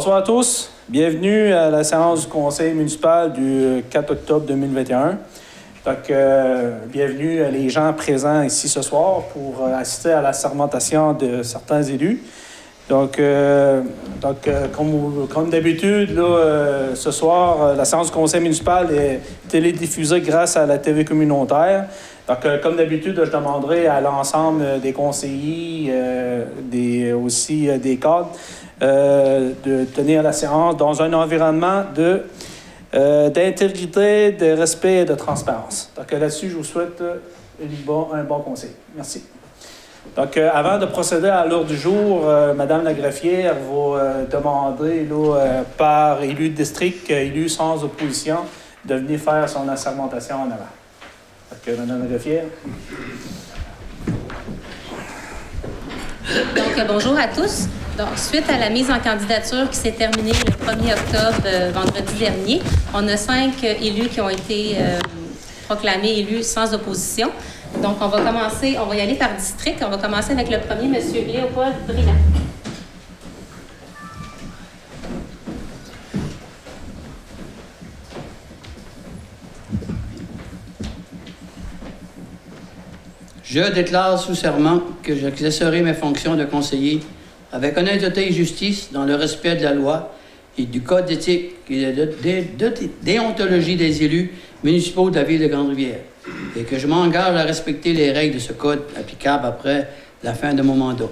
Bonsoir à tous. Bienvenue à la séance du conseil municipal du 4 octobre 2021. Donc, bienvenue à les gens présents ici ce soir pour assister à la sermentation de certains élus. Donc, comme d'habitude, ce soir, la séance du conseil municipal est télédiffusée grâce à la TV communautaire. Donc, comme d'habitude, je demanderai à l'ensemble des conseillers, aussi des cadres, de tenir la séance dans un environnement d'intégrité, de respect et de transparence. Donc, là-dessus, je vous souhaite un bon conseil. Merci. Donc, avant de procéder à l'ordre du jour, Mme la greffière va demander par élu de district, élu sans opposition, de venir faire son assermentation en avant. Donc, Mme la greffière. Donc, bonjour à tous. Donc, suite à la mise en candidature qui s'est terminée le 1er octobre, vendredi dernier, on a 5 élus qui ont été proclamés élus sans opposition. Donc, on va y aller par district. On va commencer avec le premier, M. Léopold Brillant. Je déclare sous serment que j'exercerai mes fonctions de conseiller avec honnêteté et justice dans le respect de la loi et du code d'éthique et de déontologie des élus municipaux de la ville de Grande-Rivière et que je m'engage à respecter les règles de ce code applicables après la fin de mon mandat.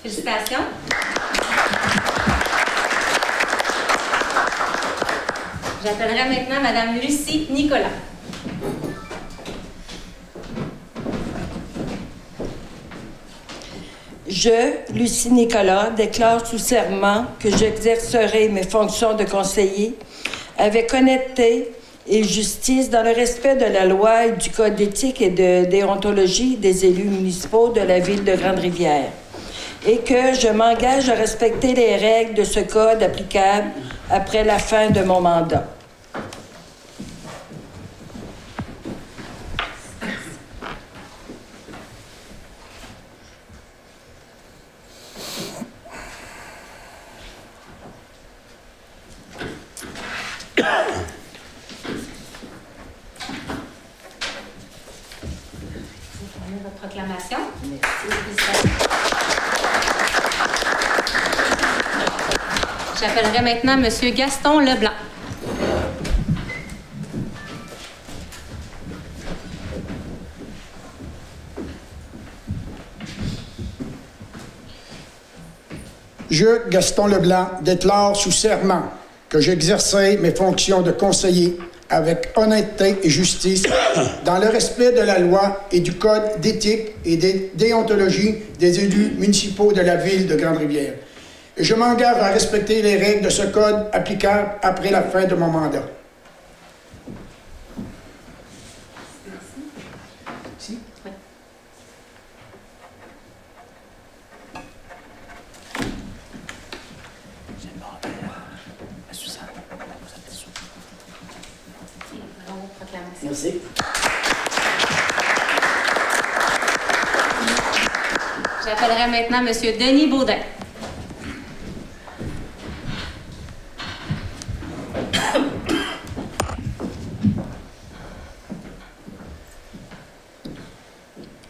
Félicitations. J'appellerai maintenant Mme Lucie Nicolas. Je, Lucie Nicolas, déclare sous serment que j'exercerai mes fonctions de conseiller avec honnêteté et justice dans le respect de la loi et du code d'éthique et de déontologie des élus municipaux de la ville de Grande-Rivière et que je m'engage à respecter les règles de ce code applicable après la fin de mon mandat. Votre proclamation. Merci. J'appellerai maintenant M. Gaston Leblanc. Je, Gaston Leblanc, déclare sous serment que j'exercerai mes fonctions de conseiller avec honnêteté et justice dans le respect de la loi et du code d'éthique et de déontologie des élus municipaux de la ville de Grande-Rivière. Et je m'engage à respecter les règles de ce code applicables après la fin de mon mandat. Merci. Oui. Merci. J'appellerai maintenant M. Denis Baudin.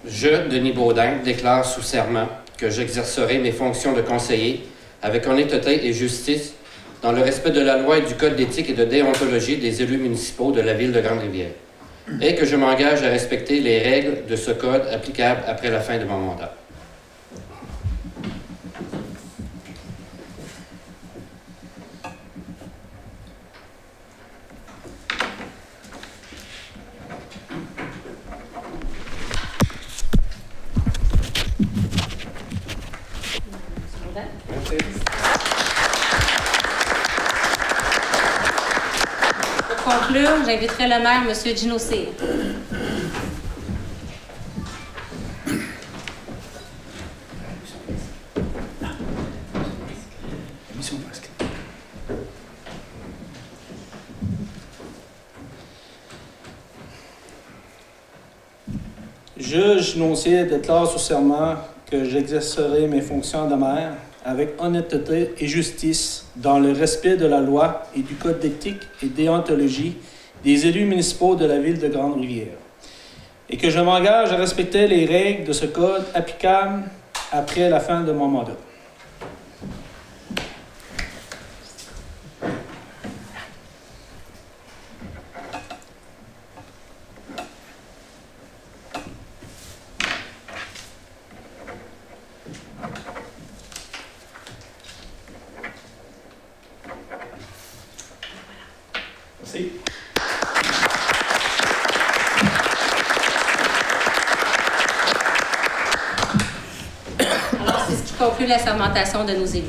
Je, Denis Baudin, déclare sous serment que j'exercerai mes fonctions de conseiller avec honnêteté et justice dans le respect de la loi et du code d'éthique et de déontologie des élus municipaux de la ville de Grande-Rivière et que je m'engage à respecter les règles de ce code applicables après la fin de mon mandat. conclure, j'inviterai le maire, M. Gino Cyr. Je, Gino Cyr, déclare sous serment que j'exercerai mes fonctions de maire avec honnêteté et justice dans le respect de la loi et du code d'éthique et déontologie des élus municipaux de la ville de Grande-Rivière, et que je m'engage à respecter les règles de ce code applicables après la fin de mon mandat. Merci. Alors, c'est ce qui conclut la sermentation de nos élus.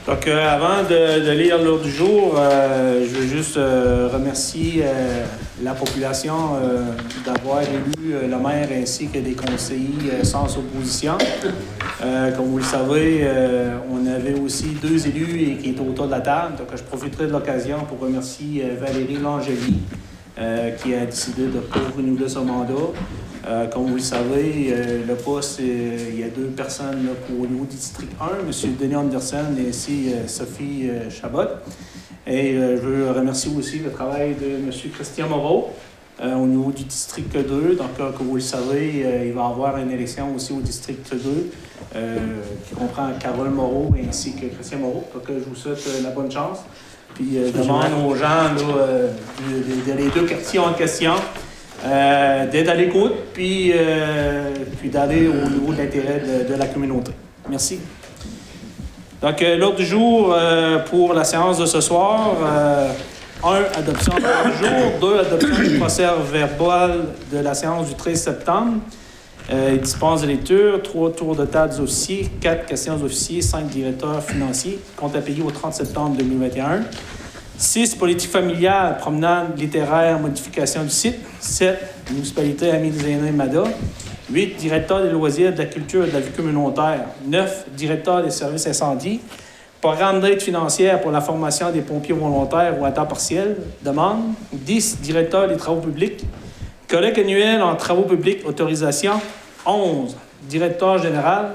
Donc, avant de lire l'ordre du jour, je veux juste remercier la population d'avoir élu le maire ainsi que des conseillers sans opposition. Comme vous le savez, on avait aussi 2 élus qui étaient autour de la table. Donc, je profiterai de l'occasion pour remercier Valérie Langeli, qui a décidé de renouveler son mandat. Comme vous le savez, le poste, il y a 2 personnes là, au niveau du district 1, M. Denis Anderson et ainsi Sophie Chabot. Et je veux remercier aussi le travail de M. Christian Moreau au niveau du district 2. Donc, comme vous le savez, il va y avoir une élection aussi au district 2 qui comprend Carole Moreau ainsi que Christian Moreau. Donc, je vous souhaite la bonne chance. Puis, je demande aux gens les 2 quartiers en question d'être à l'écoute, puis d'aller au niveau de l'intérêt de la communauté. Merci. Donc, l'ordre du jour pour la séance de ce soir, 1. Adoption de l'ordre du jour, 2. Adoption du procès-verbal de la séance du 13 septembre. Il dispense de lecture, 3 tours de table des officiers, 4 questions d'officiers, 5 directeurs financiers, compte à payer au 30 septembre 2021. 6. Politique familiale, promenade littéraire, modification du site. 7. Municipalité Amis des Aînés Mada. 8. Directeur des loisirs, de la culture et de la vie communautaire. 9. Directeur des services incendies. Programme d'aide financière pour la formation des pompiers volontaires ou à temps partiel. Demande. 10. Directeur des travaux publics. Collecte annuelle en travaux publics, autorisation. 11. Directeur général.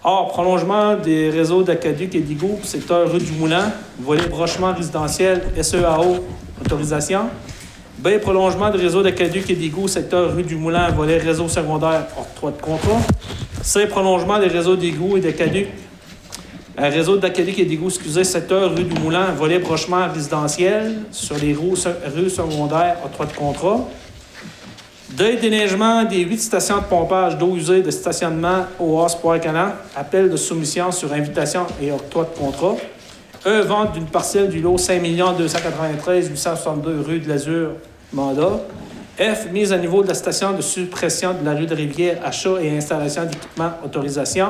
Or, prolongement des réseaux d'Acaduc et d'Igo, secteur rue du Moulin, volet brochement résidentiel, SEAO, autorisation. B. Prolongement des réseaux d'Acaduc et d'Igo, secteur rue du Moulin, volet réseau secondaire, octroi de contrat. C. Prolongement des réseaux d'Igo et d'Acaduc, réseau d'Acaduc et d'Igo, secteur rue du Moulin, volet brochement résidentiel, sur les rues secondaires, octroi de contrat. D. Déneigement des 8 stations de pompage d'eau usée de stationnement au Haas-Poire-Canan. Appel de soumission sur invitation et octroi de contrat. E. Vente d'une parcelle du lot 5 293 862 rue de l'Azur, mandat. F. Mise à niveau de la station de suppression de la rue de Rivière, achat et installation d'équipements, autorisation.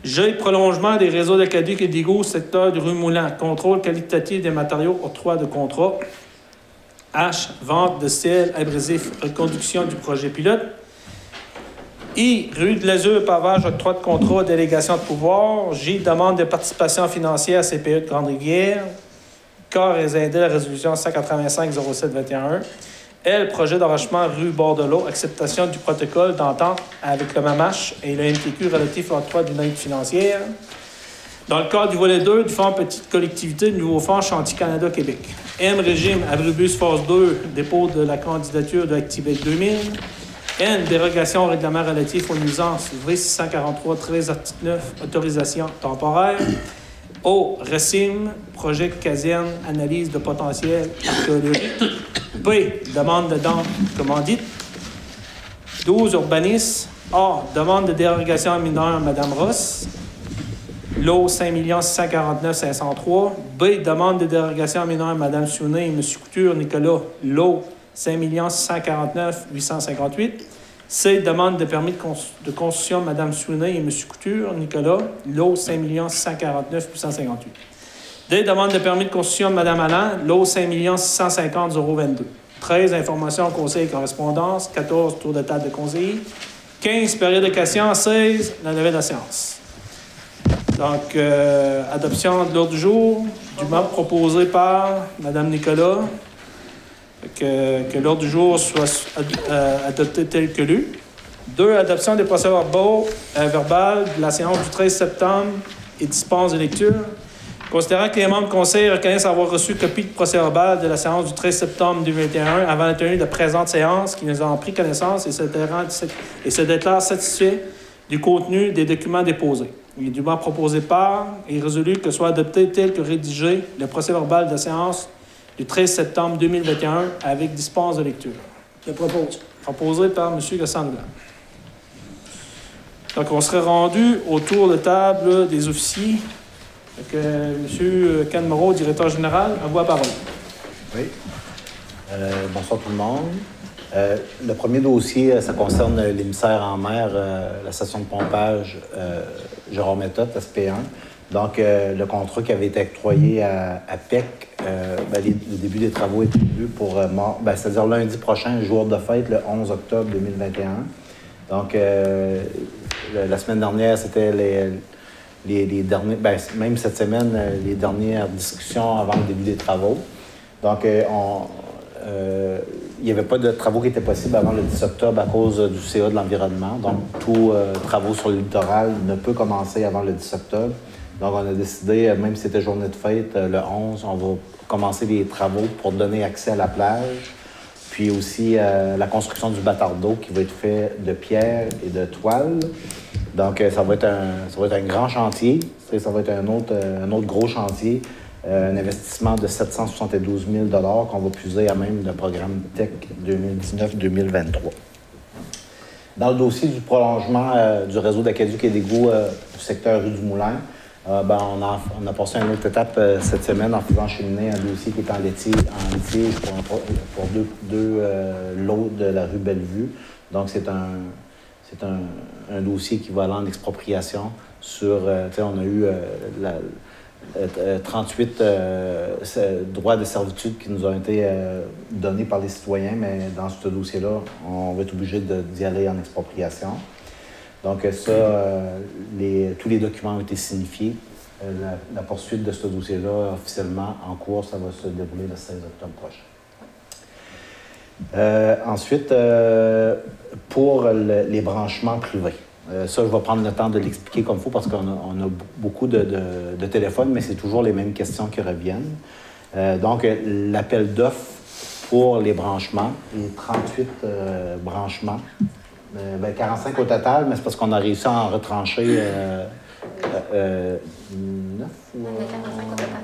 G. Prolongement des réseaux d'Acaduc et d'Igo, secteur de rue Moulin. Contrôle qualitatif des matériaux, octroi de contrat. H. Vente de sel abrasif, reconduction du projet pilote. I. Rue de l'Azur, pavage, octroi de contrat, délégation de pouvoir. J. Demande de participation financière CPE de Grande-Rivière. K. Résider la résolution 185-07-21. L. Projet d'enrichissement rue Bordelot, acceptation du protocole d'entente avec le MAMACH et le MTQ relatif à l'octroi d'une aide financière. Dans le cadre du volet 2 du Fonds Petite Collectivité, du nouveau Fonds Chantier Canada-Québec. M. Régime Abribus Phase 2, dépôt de la candidature de Activec 2000. N. Dérogation au règlement relatif aux nuisances, V643, 13, article 9, autorisation temporaire. O. RECIM, projet de caserne, analyse de potentiel archéologique. P. Demande de dents commandite. 12. Urbanisme. A. Demande de dérogation mineure, Mme Ross. Lot 5 649 503. B. Demande de dérogation mineure, Mme Sounet et M. Couture, Nicolas. Lot 5 649 858. C. Demande de permis de construction, Mme Sounet et M. Couture, Nicolas. Lot 5 649 858. Des demandes de permis de construction de Mme Allan, lot 5 650 022. 13 informations au conseil et correspondance, 14 tours de table de conseillers, 15 périodes de questions, 16 la levée de la séance. Donc, adoption de l'ordre du jour, du membre proposé par Mme Nicolas, que l'ordre du jour soit adopté tel que lu. 2. Adoption des procès-verbaux verbales de la séance du 13 septembre et dispense de lecture. Considérant que les membres du conseil reconnaissent avoir reçu copie de procès-verbal de la séance du 13 septembre 2021 avant la tenue de la présente séance, qui nous ont pris connaissance et se déclarent satisfaits du contenu des documents déposés. Il est dûment proposé par et résolu que soit adopté tel que rédigé le procès-verbal de la séance du 13 septembre 2021 avec dispense de lecture. Je propose. Proposé par M. Gassan-Leblanc. Donc, on serait rendu au tour de table des officiers. M. Ken Moreau, directeur général, à vous la parole. Oui. Bonsoir tout le monde. Le premier dossier, ça concerne l'émissaire en mer, la station de pompage Jérôme Méthode, SP1. Donc, le contrat qui avait été octroyé à PEC, le début des travaux est prévu pour, c'est-à-dire lundi prochain, jour de fête, le 11 octobre 2021. Donc, la semaine dernière, c'était les derniers, même cette semaine, les dernières discussions avant le début des travaux. Donc, il n'y avait pas de travaux qui étaient possibles avant le 10 octobre à cause du CA de l'environnement. Donc, tout travaux sur le littoral ne peut commencer avant le 10 octobre. Donc, on a décidé, même si c'était journée de fête, le 11, on va commencer les travaux pour donner accès à la plage. Puis aussi la construction du bâtard d'eau qui va être fait de pierre et de toile. Donc, ça va être un grand chantier. Ça va être un autre gros chantier. Un investissement de 772 000 $ qu'on va puiser à même le programme TEC 2019-2023. Dans le dossier du prolongement du réseau d'aqueduc et d'égouts du secteur rue du Moulin, on a passé une autre étape cette semaine en faisant cheminer un dossier qui est en litige pour deux lots de la rue Bellevue. Donc, c'est un dossier qui va aller en expropriation sur... on a eu 38 droits de servitude qui nous ont été donnés par les citoyens, mais dans ce dossier-là, on va être obligé d'y aller en expropriation. Donc ça, tous les documents ont été signifiés. La poursuite de ce dossier-là, officiellement en cours, ça va se dérouler le 16 octobre prochain. Ensuite, pour les branchements privés. Ça, je vais prendre le temps de l'expliquer comme il faut parce qu'on a beaucoup de téléphones, mais c'est toujours les mêmes questions qui reviennent. Donc, l'appel d'offres pour les branchements, les 38 branchements, 45 au total, mais c'est parce qu'on a réussi à en retrancher 9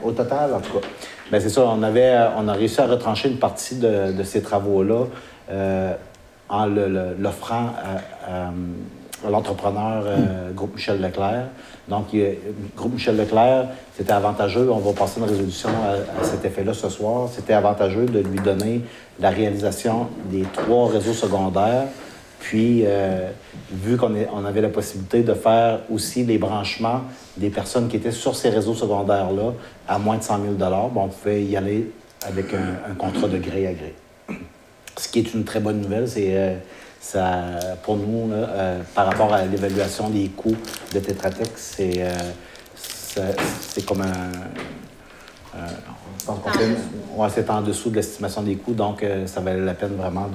au total, en tout cas. Bien, c'est ça, on a réussi à retrancher une partie de ces travaux-là en l'offrant à l'entrepreneur Groupe Michel Leclerc. Donc, Groupe Michel Leclerc, c'était avantageux. On va passer une résolution à cet effet-là ce soir. C'était avantageux de lui donner la réalisation des 3 réseaux secondaires. Puis, vu qu'on avait la possibilité de faire aussi les branchements des personnes qui étaient sur ces réseaux secondaires-là à moins de 100 000 $, on pouvait y aller avec un contrat de gré à gré. Ce qui est une très bonne nouvelle, c'est ça, pour nous, par rapport à l'évaluation des coûts de Tetra Tech, c'est comme c'est en dessous de l'estimation des coûts, donc ça valait la peine vraiment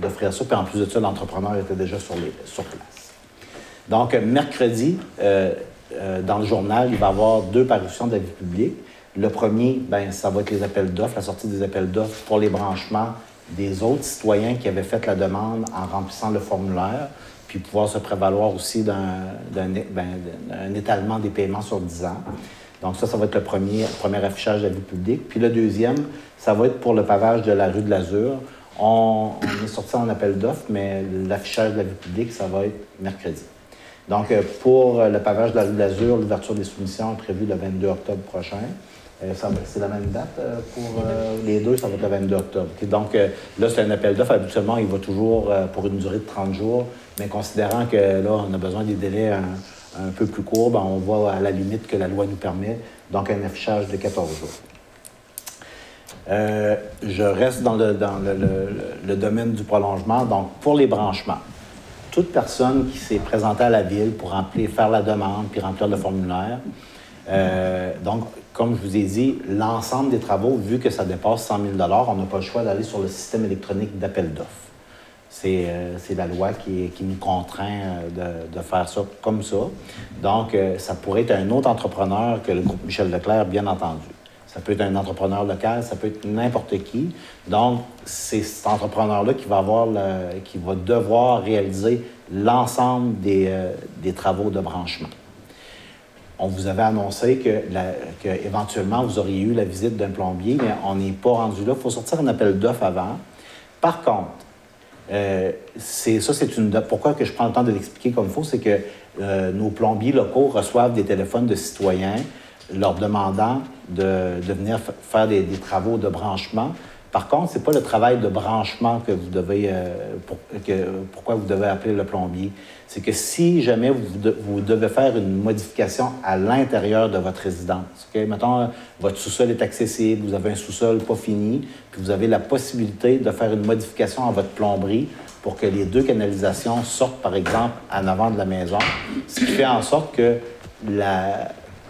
d'offrir ça. Puis en plus de ça, l'entrepreneur était déjà sur place. Donc, mercredi, dans le journal, il va y avoir 2 parutions d'avis publics. Le premier, ça va être les appels d'offres, la sortie des appels d'offres pour les branchements des autres citoyens qui avaient fait la demande en remplissant le formulaire, puis pouvoir se prévaloir aussi d'un étalement des paiements sur 10 ans. Donc ça va être le premier affichage d'avis public. Puis le deuxième, ça va être pour le pavage de la rue de l'Azur. On est sorti en appel d'offres, mais l'affichage de l'avis public, ça va être mercredi. Donc pour le pavage de la rue de l'Azur, l'ouverture des soumissions est prévue le 22 octobre prochain. C'est la même date pour les deux, ça va être le 22 octobre. Et donc, là, c'est un appel d'offres. Habituellement, il va toujours pour une durée de 30 jours, mais considérant que là, on a besoin des délais un peu plus court, ben, on va à la limite que la loi nous permet, donc un affichage de 14 jours. Je reste dans le domaine du prolongement. Donc, pour les branchements, toute personne qui s'est présentée à la Ville pour faire la demande puis remplir le formulaire, donc, comme je vous ai dit, l'ensemble des travaux, vu que ça dépasse 100 000 $, on n'a pas le choix d'aller sur le système électronique d'appel d'offres. C'est la loi qui nous contraint de faire ça comme ça. Donc, ça pourrait être un autre entrepreneur que le groupe Michel Leclerc, bien entendu. Ça peut être un entrepreneur local, ça peut être n'importe qui. Donc, c'est cet entrepreneur-là qui va devoir réaliser l'ensemble des travaux de branchement. On vous avait annoncé qu'éventuellement, vous auriez eu la visite d'un plombier, mais on n'est pas rendu là. Il faut sortir un appel d'offres avant. Par contre, pourquoi que je prends le temps de l'expliquer comme il faut, c'est que nos plombiers locaux reçoivent des téléphones de citoyens leur demandant de venir faire des travaux de branchement. Par contre, ce n'est pas le travail de branchement que vous devez, pourquoi vous devez appeler le plombier. C'est que si jamais vous devez faire une modification à l'intérieur de votre résidence, okay? Mettons, votre sous-sol est accessible, vous avez un sous-sol pas fini, puis vous avez la possibilité de faire une modification à votre plomberie pour que les 2 canalisations sortent, par exemple, en avant de la maison, ce qui fait en sorte que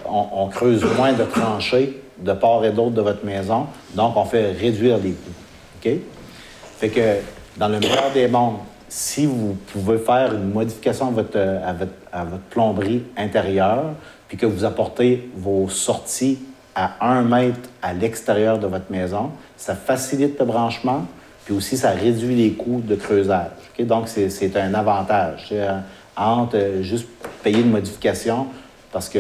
on creuse moins de tranchées de part et d'autre de votre maison, donc on fait réduire les coûts. OK? Fait que, dans le meilleur des mondes, si vous pouvez faire une modification à votre plomberie intérieure, puis que vous apportez vos sorties à 1 mètre à l'extérieur de votre maison, ça facilite le branchement, puis aussi ça réduit les coûts de creusage. Okay? Donc, c'est un avantage. Entre juste payer une modification, parce que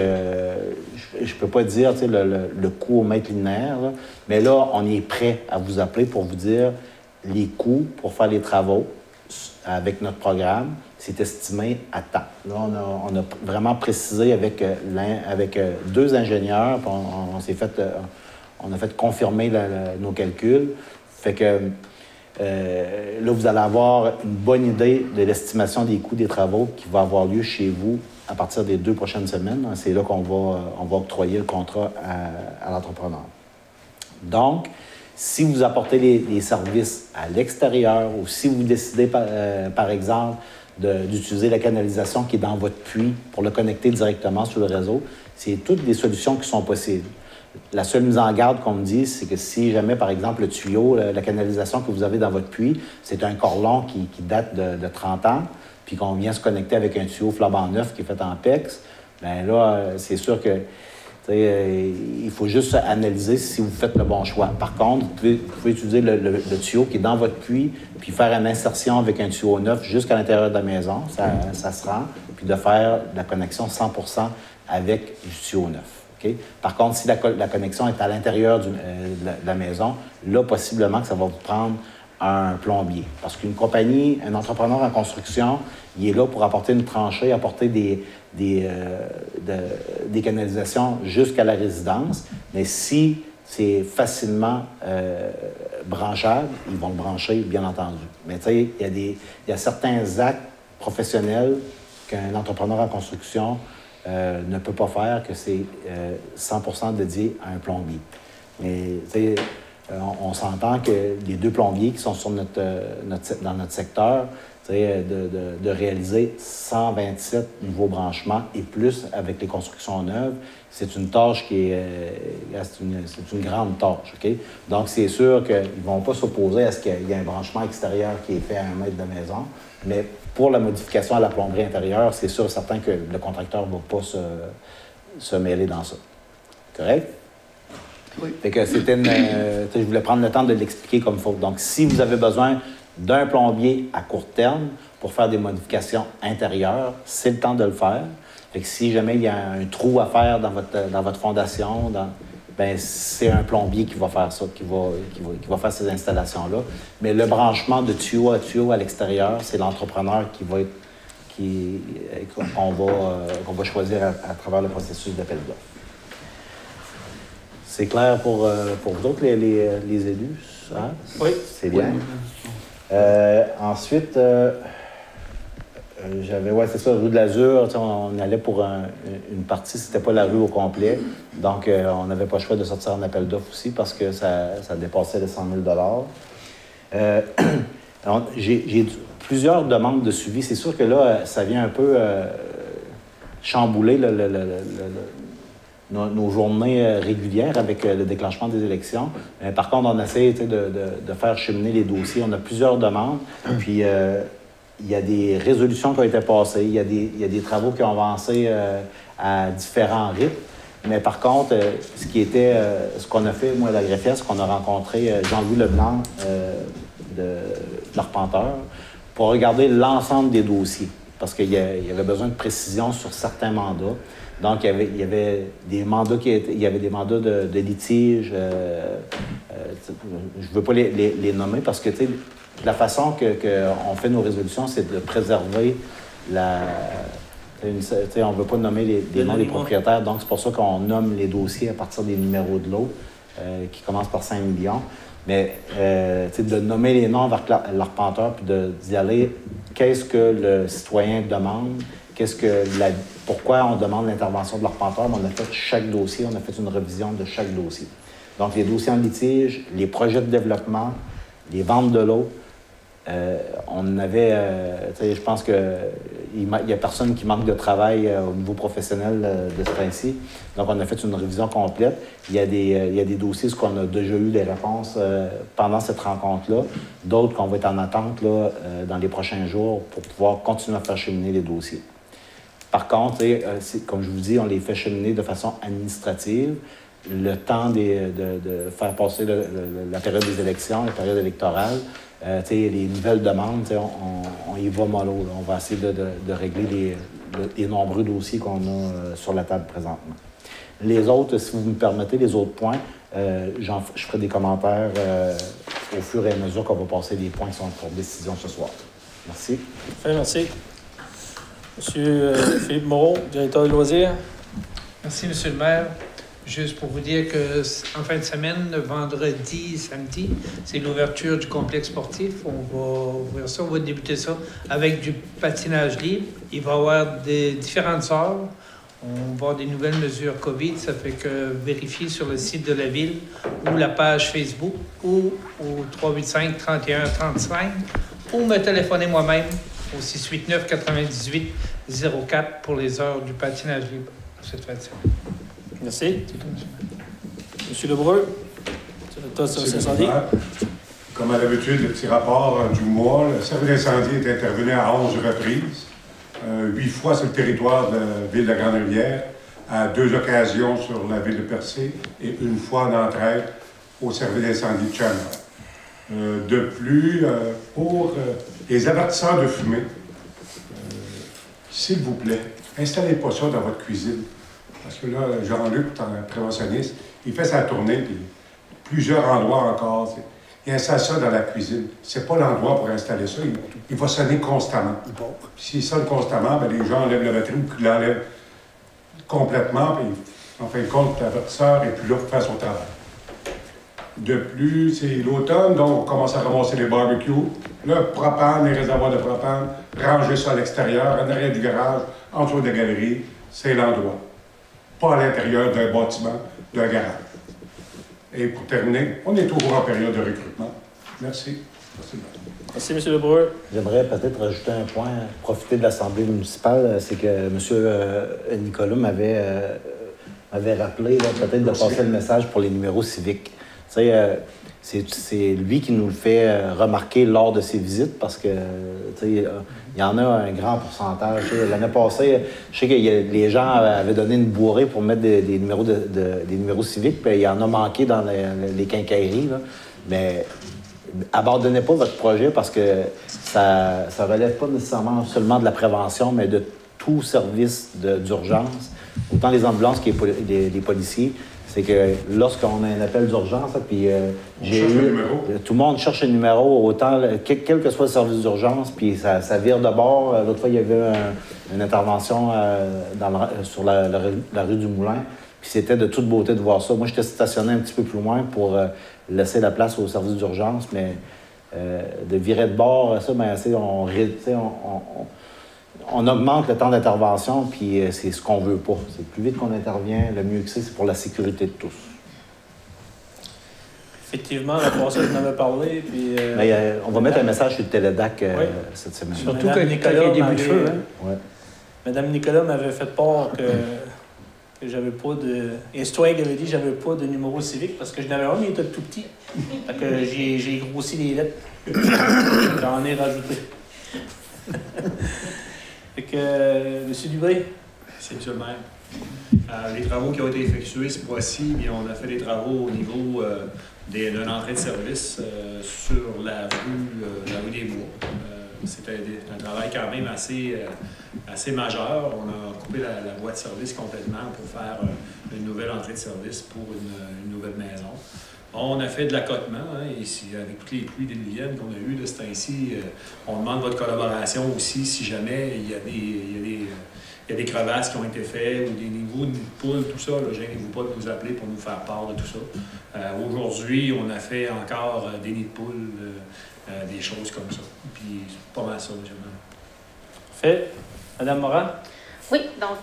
je ne peux pas dire le coût au mètre linéaire, là, mais là, on est prêt à vous appeler pour vous dire les coûts pour faire les travaux avec notre programme, c'est estimé à temps. Là, on a vraiment précisé avec 2 ingénieurs, puis on a fait confirmer nos calculs. Fait que là, vous allez avoir une bonne idée de l'estimation des coûts des travaux qui va avoir lieu chez vous à partir des 2 prochaines semaines. C'est là qu'on va octroyer le contrat à l'entrepreneur. Donc, si vous apportez les services à l'extérieur ou si vous décidez, par exemple, d'utiliser la canalisation qui est dans votre puits pour le connecter directement sur le réseau, c'est toutes des solutions qui sont possibles. La seule mise en garde qu'on me dit, c'est que si jamais, par exemple, le tuyau, la canalisation que vous avez dans votre puits, c'est un corlon qui date de 30 ans, puis qu'on vient se connecter avec un tuyau flambant neuf qui est fait en PEX, bien là, c'est sûr que il faut juste analyser si vous faites le bon choix. Par contre, vous pouvez utiliser le tuyau qui est dans votre puits, puis faire une insertion avec un tuyau neuf jusqu'à l'intérieur de la maison, ça se rend, puis de faire la connexion 100% avec du tuyau neuf. Okay? Par contre, si la connexion est à l'intérieur de la maison, là, possiblement que ça va vous prendre un plombier. Parce qu'une compagnie, un entrepreneur en construction, il est là pour apporter une tranchée, apporter des canalisations jusqu'à la résidence. Mais si c'est facilement branchable, ils vont le brancher, bien entendu. Mais tu sais, il y a certains actes professionnels qu'un entrepreneur en construction ne peut pas faire, que c'est 100% dédié à un plombier. Mais tu sais, on s'entend que les 2 plombiers qui sont dans notre secteur, de réaliser 127 nouveaux branchements et plus avec les constructions neuves, c'est une tâche c'est une grande tâche. Okay? Donc, c'est sûr qu'ils ne vont pas s'opposer à ce qu'il y ait un branchement extérieur qui est fait à 1 mètre de maison, mais pour la modification à la plomberie intérieure, c'est sûr et certain que le contracteur ne va pas se mêler dans ça. Correct? Oui. Fait que je voulais prendre le temps de l'expliquer comme il faut. Donc, si vous avez besoin d'un plombier à court terme pour faire des modifications intérieures, c'est le temps de le faire. Fait que si jamais il y a un trou à faire dans votre fondation, ben c'est un plombier qui va faire ça, qui va faire ces installations-là. Mais le branchement de tuyau à tuyau à l'extérieur, c'est l'entrepreneur qu'on va choisir à travers le processus d'appel d'offres. C'est clair pour vous autres, les élus? Hein? Oui. C'est bien. Ensuite, Ouais, c'est ça, rue de l'Azur, on allait pour une partie, c'était pas la rue au complet. Donc, on n'avait pas le choix de sortir un appel d'offres aussi parce que ça dépassait les 100 000 J'ai plusieurs demandes de suivi. C'est sûr que là, ça vient un peu chambouler nos journées régulières avec le déclenchement des élections. Par contre, on essaie de faire cheminer les dossiers. On a plusieurs demandes. Puis, il y a des résolutions qui ont été passées. Il y a des travaux qui ont avancé à différents rythmes. Mais par contre, ce qu'on a fait, moi, à la greffière, c'est qu'on a rencontré Jean-Louis Leblanc de l'Arpenteur pour regarder l'ensemble des dossiers. Parce qu'il y avait besoin de précision sur certains mandats. Donc, il y avait des mandats de litige. Je ne veux pas les nommer parce que, tu sais, la façon qu'on fait nos résolutions, c'est de préserver on ne veut pas nommer les noms des propriétaires. Donc, c'est pour ça qu'on nomme les dossiers à partir des numéros de lot qui commencent par 5 millions. Mais de nommer les noms avec l'arpenteur puis d'y aller, qu'est-ce que le citoyen demande, pourquoi on demande l'intervention de l'arpenteur. On a fait chaque dossier, on a fait une révision de chaque dossier. Donc, les dossiers en litige, les projets de développement, les ventes de l'eau, on avait, je pense qu'il n'y a personne qui manque de travail au niveau professionnel de ce temps-ci. Donc, on a fait une révision complète. Il y a des dossiers où on a déjà eu les réponses pendant cette rencontre-là, d'autres qu'on va être en attente là, dans les prochains jours pour pouvoir continuer à faire cheminer les dossiers. Par contre, comme je vous dis, on les fait cheminer de façon administrative. Le temps de faire passer la période des élections, la période électorale, les nouvelles demandes, on y va mollo. Là. On va essayer de régler les nombreux dossiers qu'on a sur la table présentement. Les autres, si vous me permettez, les autres points, je ferai des commentaires au fur et à mesure qu'on va passer les points qui sont pour décision ce soir. Merci. Merci. Monsieur Philippe Moreau, directeur des loisirs. Merci, Monsieur le maire. Juste pour vous dire qu'en fin de semaine, vendredi, samedi, c'est l'ouverture du complexe sportif. On va ouvrir ça, on va débuter ça avec du patinage libre. Il va y avoir différentes heures. On va avoir des nouvelles mesures COVID. Ça fait que vérifier sur le site de la ville ou la page Facebook ou au 385-3135 ou me téléphoner moi-même au 689-98-04 pour les heures du patinage libre cette fin de semaine. Merci. Monsieur Lebreu, Monsieur le maire, comme à l'habitude, le petit rapport du mois, le service d'incendie est intervenu à 11 reprises, 8 fois sur le territoire de la ville de Grande-Rivière, à 2 occasions sur la ville de Percé et 1 fois en entraide au service d'incendie de Chandler. De plus, pour les avertisseurs de fumée, s'il vous plaît, installez pas ça dans votre cuisine. Parce que là, Jean-Luc, préventionniste, il fait sa tournée, puis plusieurs endroits encore. Il installe ça dans la cuisine. C'est pas l'endroit pour installer ça. Il va sonner constamment. S'il sonne constamment, bien, les gens enlèvent la batterie ou l'enlèvent complètement, puis en fin de compte, l'avertisseur n'est plus là pour faire son travail. De plus, c'est l'automne, donc on commence à ramasser les barbecues. Le propane, les réservoirs de propane, ranger ça à l'extérieur, en arrière du garage, en dessous de la galerie, c'est l'endroit. Pas à l'intérieur d'un bâtiment, d'un garage. Et pour terminer, on est toujours en période de recrutement. Merci. Merci, M. Lebreu. J'aimerais peut-être rajouter un point, profiter de l'Assemblée municipale, c'est que M. Nicolas m'avait rappelé peut-être de passer le message pour les numéros civiques. Tu sais, c'est lui qui nous le fait remarquer lors de ses visites parce que, tu sais, il y en a un grand pourcentage. L'année passée, je sais que les gens avaient donné une bourrée pour mettre des numéros civiques, puis il y en a manqué dans les quincailleries. Là. Mais abandonnez pas votre projet parce que ça ne relève pas nécessairement seulement de la prévention, mais de tout service d'urgence, autant les ambulances que les policiers. C'est que lorsqu'on a un appel d'urgence, puis tout le monde cherche un numéro, autant quel que soit le service d'urgence, puis ça vire de bord. L'autre fois, il y avait une intervention sur la rue du Moulin, puis c'était de toute beauté de voir ça. Moi, j'étais stationné un petit peu plus loin pour laisser la place au service d'urgence, mais de virer de bord, ça, bien, on augmente le temps d'intervention, puis c'est ce qu'on veut pas. C'est plus vite qu'on intervient, le mieux que c'est pour la sécurité de tous. Effectivement, la passage, je en avais parlé. Puis, on va mettre un message sur le Télédac cette semaine. Surtout quand il y a des buts de feu. Hein? Ouais. Madame Nicolas m'avait fait part que j'avais pas de. Et un citoyen qui avait dit que j'avais pas de numéro civique parce que je n'avais un, mais il était tout petit. Fait que j'ai grossi les lettres. J'en ai rajouté. Fait que, M. Dubré. C'est M. le maire. Les travaux qui ont été effectués ce mois-ci, on a fait des travaux au niveau d'une entrée de service sur la rue des Bois. C'était un travail quand même assez majeur. On a coupé la voie de service complètement pour faire une nouvelle entrée de service pour une nouvelle maison. On a fait de l'accotement, ici, avec toutes les pluies diluviennes qu'on a eues de ce temps-ci. On demande votre collaboration aussi si jamais il y a des crevasses qui ont été faites ou des niveaux de nids de poules, tout ça. Gênez-vous pas de nous appeler pour nous faire part de tout ça. Aujourd'hui, on a fait encore des nids de poules, des choses comme ça. Puis c'est pas mal ça, M. le maire. Fait. Mme Morin? Oui, donc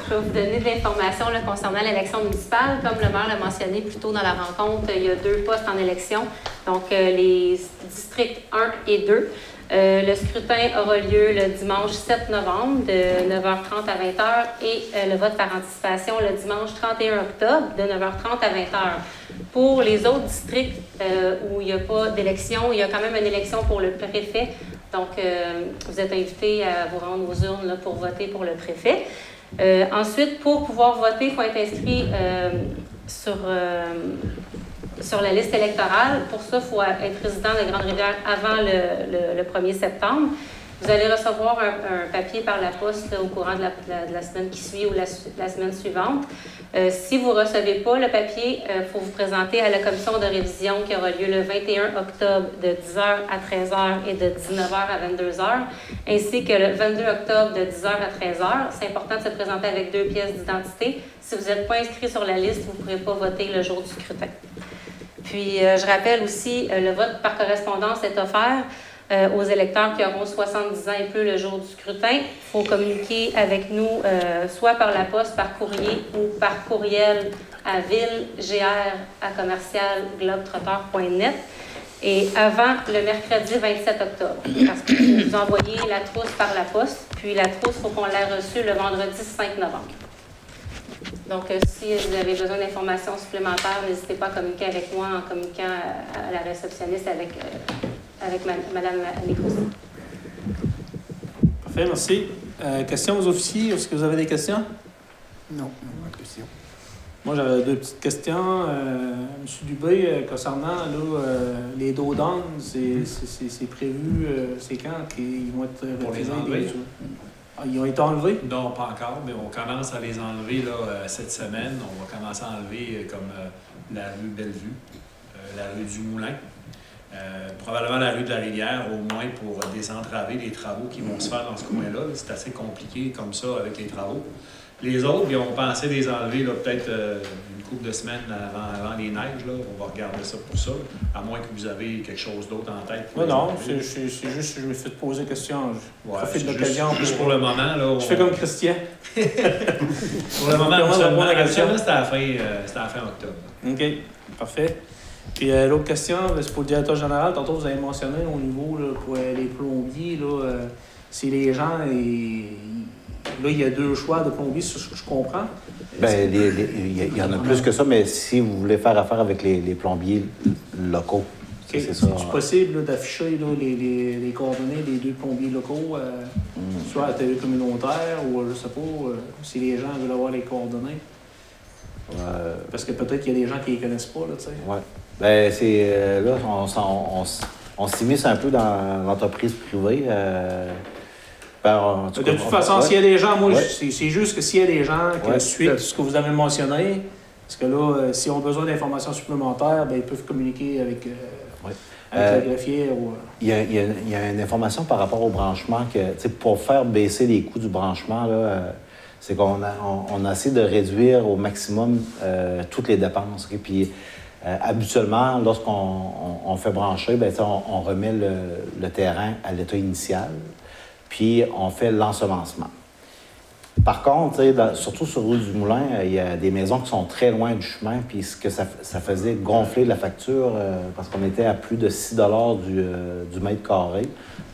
je vais vous donner de l'information concernant l'élection municipale. Comme le maire l'a mentionné plus tôt dans la rencontre, il y a 2 postes en élection, donc les districts 1 et 2. Le scrutin aura lieu le dimanche 7 novembre de 9h30 à 20h et le vote par anticipation le dimanche 31 octobre de 9h30 à 20h. Pour les autres districts où il n'y a pas d'élection, il y a quand même une élection pour le préfet. Donc, vous êtes invités à vous rendre aux urnes là, pour voter pour le préfet. Ensuite, pour pouvoir voter, il faut être inscrit sur la liste électorale. Pour ça, il faut être résident de Grande-Rivière avant le 1er septembre. Vous allez recevoir un papier par la poste au courant de la semaine qui suit ou la semaine suivante. Si vous ne recevez pas le papier, il faut vous présenter à la commission de révision qui aura lieu le 21 octobre de 10h à 13h et de 19h à 22h, ainsi que le 22 octobre de 10h à 13h. C'est important de se présenter avec 2 pièces d'identité. Si vous n'êtes pas inscrit sur la liste, vous ne pourrez pas voter le jour du scrutin. Puis, je rappelle aussi, le vote par correspondance est offert aux électeurs qui auront 70 ans et plus le jour du scrutin. Il faut communiquer avec nous soit par la poste, par courrier ou par courriel à ville.gr@globetrotter.net et avant le mercredi 27 octobre. Parce que vous envoyez la trousse par la poste, puis la trousse, il faut qu'on l'ait reçue le vendredi 5 novembre. Donc, si vous avez besoin d'informations supplémentaires, n'hésitez pas à communiquer avec moi en communiquant à la réceptionniste avec Mme Nicossi. Parfait, merci. Questions aux officiers? Est-ce que vous avez des questions? Non, pas de questions. Moi, j'avais 2 petites questions. M. Dubé, concernant les dos d'âne, c'est prévu, c'est quand qu'ils vont être pour retirés? Les enlever? Ils ont été enlevés? Non, pas encore, mais on commence à les enlever cette semaine. On va commencer à enlever comme la rue Bellevue, la rue du Moulin, probablement la rue de la Rivière, au moins pour désentraver les travaux qui vont se faire dans ce coin-là. C'est assez compliqué comme ça avec les travaux. Les autres, on pensait les enlever peut-être une couple de semaines avant les neiges. Là. On va regarder ça pour ça, à moins que vous avez quelque chose d'autre en tête. Non, c'est juste que je me fais poser la question. Je profite de l'occasion. Juste pour le moment. Là, je fais comme Christian. Pour le moment, c'était à la fin octobre. OK, parfait. Puis l'autre question, c'est pour le directeur général. Tantôt, vous avez mentionné au niveau là, pour les plombiers, c'est les gens... Là, il y a 2 choix de plombiers, c'est ce que je comprends. Bien, il y en a plus que ça, mais si vous voulez faire affaire avec les plombiers locaux, okay. C'est ça. C'est possible d'afficher les coordonnées des 2 plombiers locaux, soit à la télé communautaire ou je ne sais pas, si les gens veulent avoir les coordonnées. Parce que peut-être qu'il y a des gens qui ne les connaissent pas, tu sais. Oui. Bien, c'est... là, on s'immisce un peu dans l'entreprise privée. De toute façon, s'il y a des gens, moi, c'est juste que s'il y a des gens qui suivent ce que vous avez mentionné, parce que là, s'ils ont besoin d'informations supplémentaires, bien, ils peuvent communiquer avec la greffière. Il y a une information par rapport au branchement que, pour faire baisser les coûts du branchement, là, c'est qu'on a essayé de réduire au maximum toutes les dépenses. Okay? Puis, Habituellement, lorsqu'on fait brancher, bien, on remet le terrain à l'état initial, puis on fait l'ensemencement. Par contre, surtout sur Rue du Moulin, il y a des maisons qui sont très loin du chemin, puis ce que ça faisait gonfler la facture parce qu'on était à plus de 6 $ du mètre carré.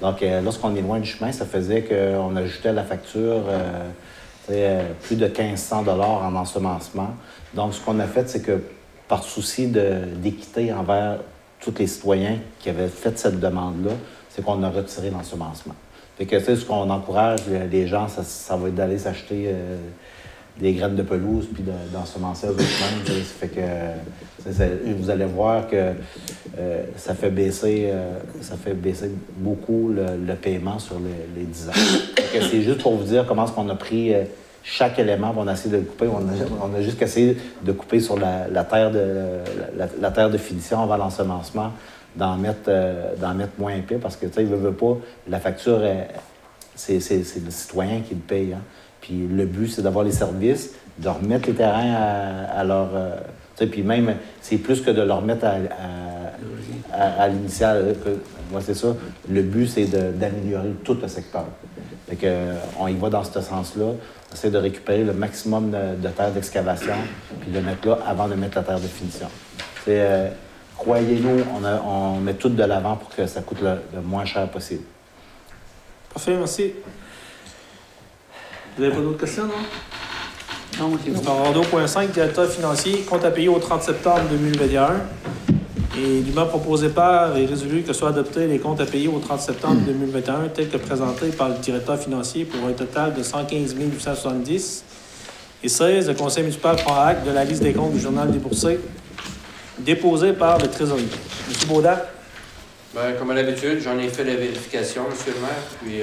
Donc, lorsqu'on est loin du chemin, ça faisait qu'on ajoutait à la facture plus de 1 500 $ en ensemencement. Donc, ce qu'on a fait, c'est que par souci d'équité envers tous les citoyens qui avaient fait cette demande-là, c'est qu'on a retiré l'ensemencement. Fait que, ce qu'on encourage les gens, ça va être d'aller s'acheter des graines de pelouse puis d'ensemencer eux-mêmes. Fait que vous allez voir que ça fait baisser beaucoup le paiement sur les 10 ans. Fait que c'est juste pour vous dire comment est-ce qu'on a pris chaque élément, on a essayé de le couper. On a juste essayé de couper sur la terre de finition avant l'ensemencement, d'en mettre moins épais, parce que, tu sais, il veut pas, la facture, c'est le citoyen qui le paye. Hein. Puis le but, c'est d'avoir les services, de remettre les terrains à leur... tu sais, puis même, c'est plus que de leur remettre à l'initial. Moi, c'est ça. Le but, c'est d'améliorer tout le secteur. Fait que, on y va dans ce sens-là. On essaie de récupérer le maximum de terre d'excavation, puis de mettre là avant de mettre la terre de finition. Croyez-nous, on met tout de l'avant pour que ça coûte le moins cher possible. Parfait, merci. Vous n'avez pas d'autres questions, non? Non, c'est bon. 2.5, directeur financier, compte à payer au 30 septembre 2021. Et dûment proposé par et résolu que soient adoptés les comptes à payer au 30 septembre 2021, tels que présentés par le directeur financier pour un total de 115 870. Et 16, le conseil municipal prend acte de la liste des comptes du journal des boursiers déposée par le trésorier. M. Baudin. Bien, comme à l'habitude, j'en ai fait la vérification, M. le maire, puis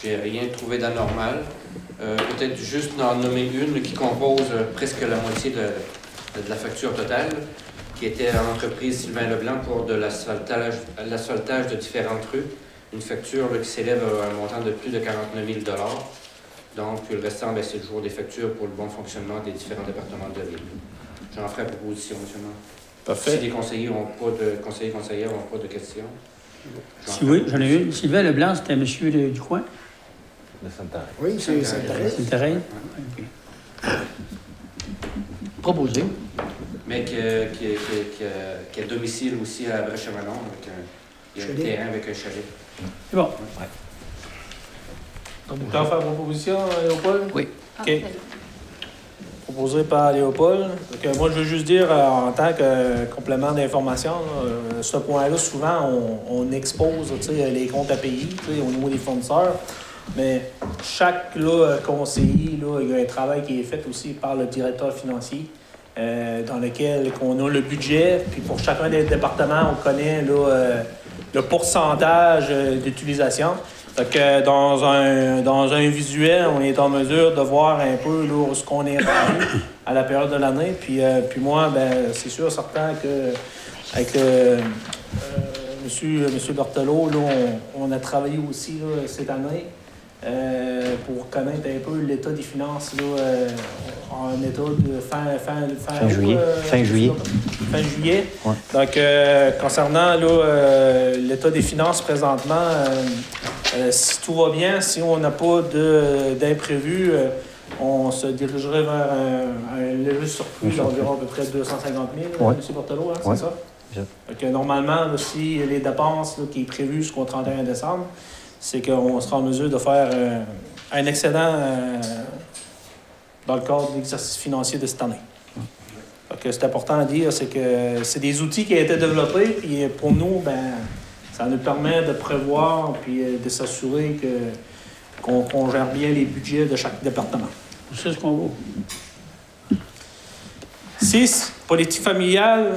j'ai rien trouvé d'anormal. Peut-être juste en nommer une qui compose presque la moitié de la facture totale, qui était à l'entreprise Sylvain Leblanc pour de l'asphaltage de différentes rues. Une facture qui s'élève à un montant de plus de 49 000 $. Donc, le restant, c'est toujours des factures pour le bon fonctionnement des différents départements de la ville. J'en ferai proposition, M. le maire. Parfait. Si les conseillers n'ont pas de questions. Si oui, j'en ai une. Sylvain Leblanc, c'était monsieur du coin? De Sainte-Thérèse. Oui, c'est Sainte-Thérèse. Sainte-Thérèse? Okay. Proposé. Mais qui a domicile aussi à Brèche-Chamanon. Il y a un terrain avec un chalet. C'est bon. Ouais. Donc, vous pouvez faire proposition, Léopold? Oui. OK. Proposé par Léopold. Donc, moi, je veux juste dire, en tant que complément d'information, ce point-là, souvent, on expose les comptes à payer au niveau des fournisseurs. Mais chaque conseiller, il y a un travail qui est fait aussi par le directeur financier, dans lequel on a le budget. Puis pour chacun des départements, on connaît le pourcentage d'utilisation. Fait que dans un visuel, on est en mesure de voir un peu ce qu'on est rendu à la période de l'année. Puis moi, c'est sûr, certain que avec M. Berthelot, on a travaillé aussi cette année pour connaître un peu l'état des finances en état de fin juillet. Fin juillet. Ouais. Donc, concernant l'état des finances présentement, si tout va bien, si on n'a pas d'imprévu, on se dirigerait vers un léger surplus d'environ à peu près 250 000, ouais. M. Berthelot, hein, ouais. c'est ça? Donc, normalement, si les dépenses qui est prévues jusqu'au 31 décembre, c'est qu'on sera en mesure de faire un excédent dans le cadre de l'exercice financier de cette année. Donc, c'est important à dire, c'est que c'est des outils qui ont été développés, puis pour nous, ça nous permet de prévoir puis de s'assurer qu'on gère bien les budgets de chaque département. C'est ce qu'on vaut. 6. Politique familiale.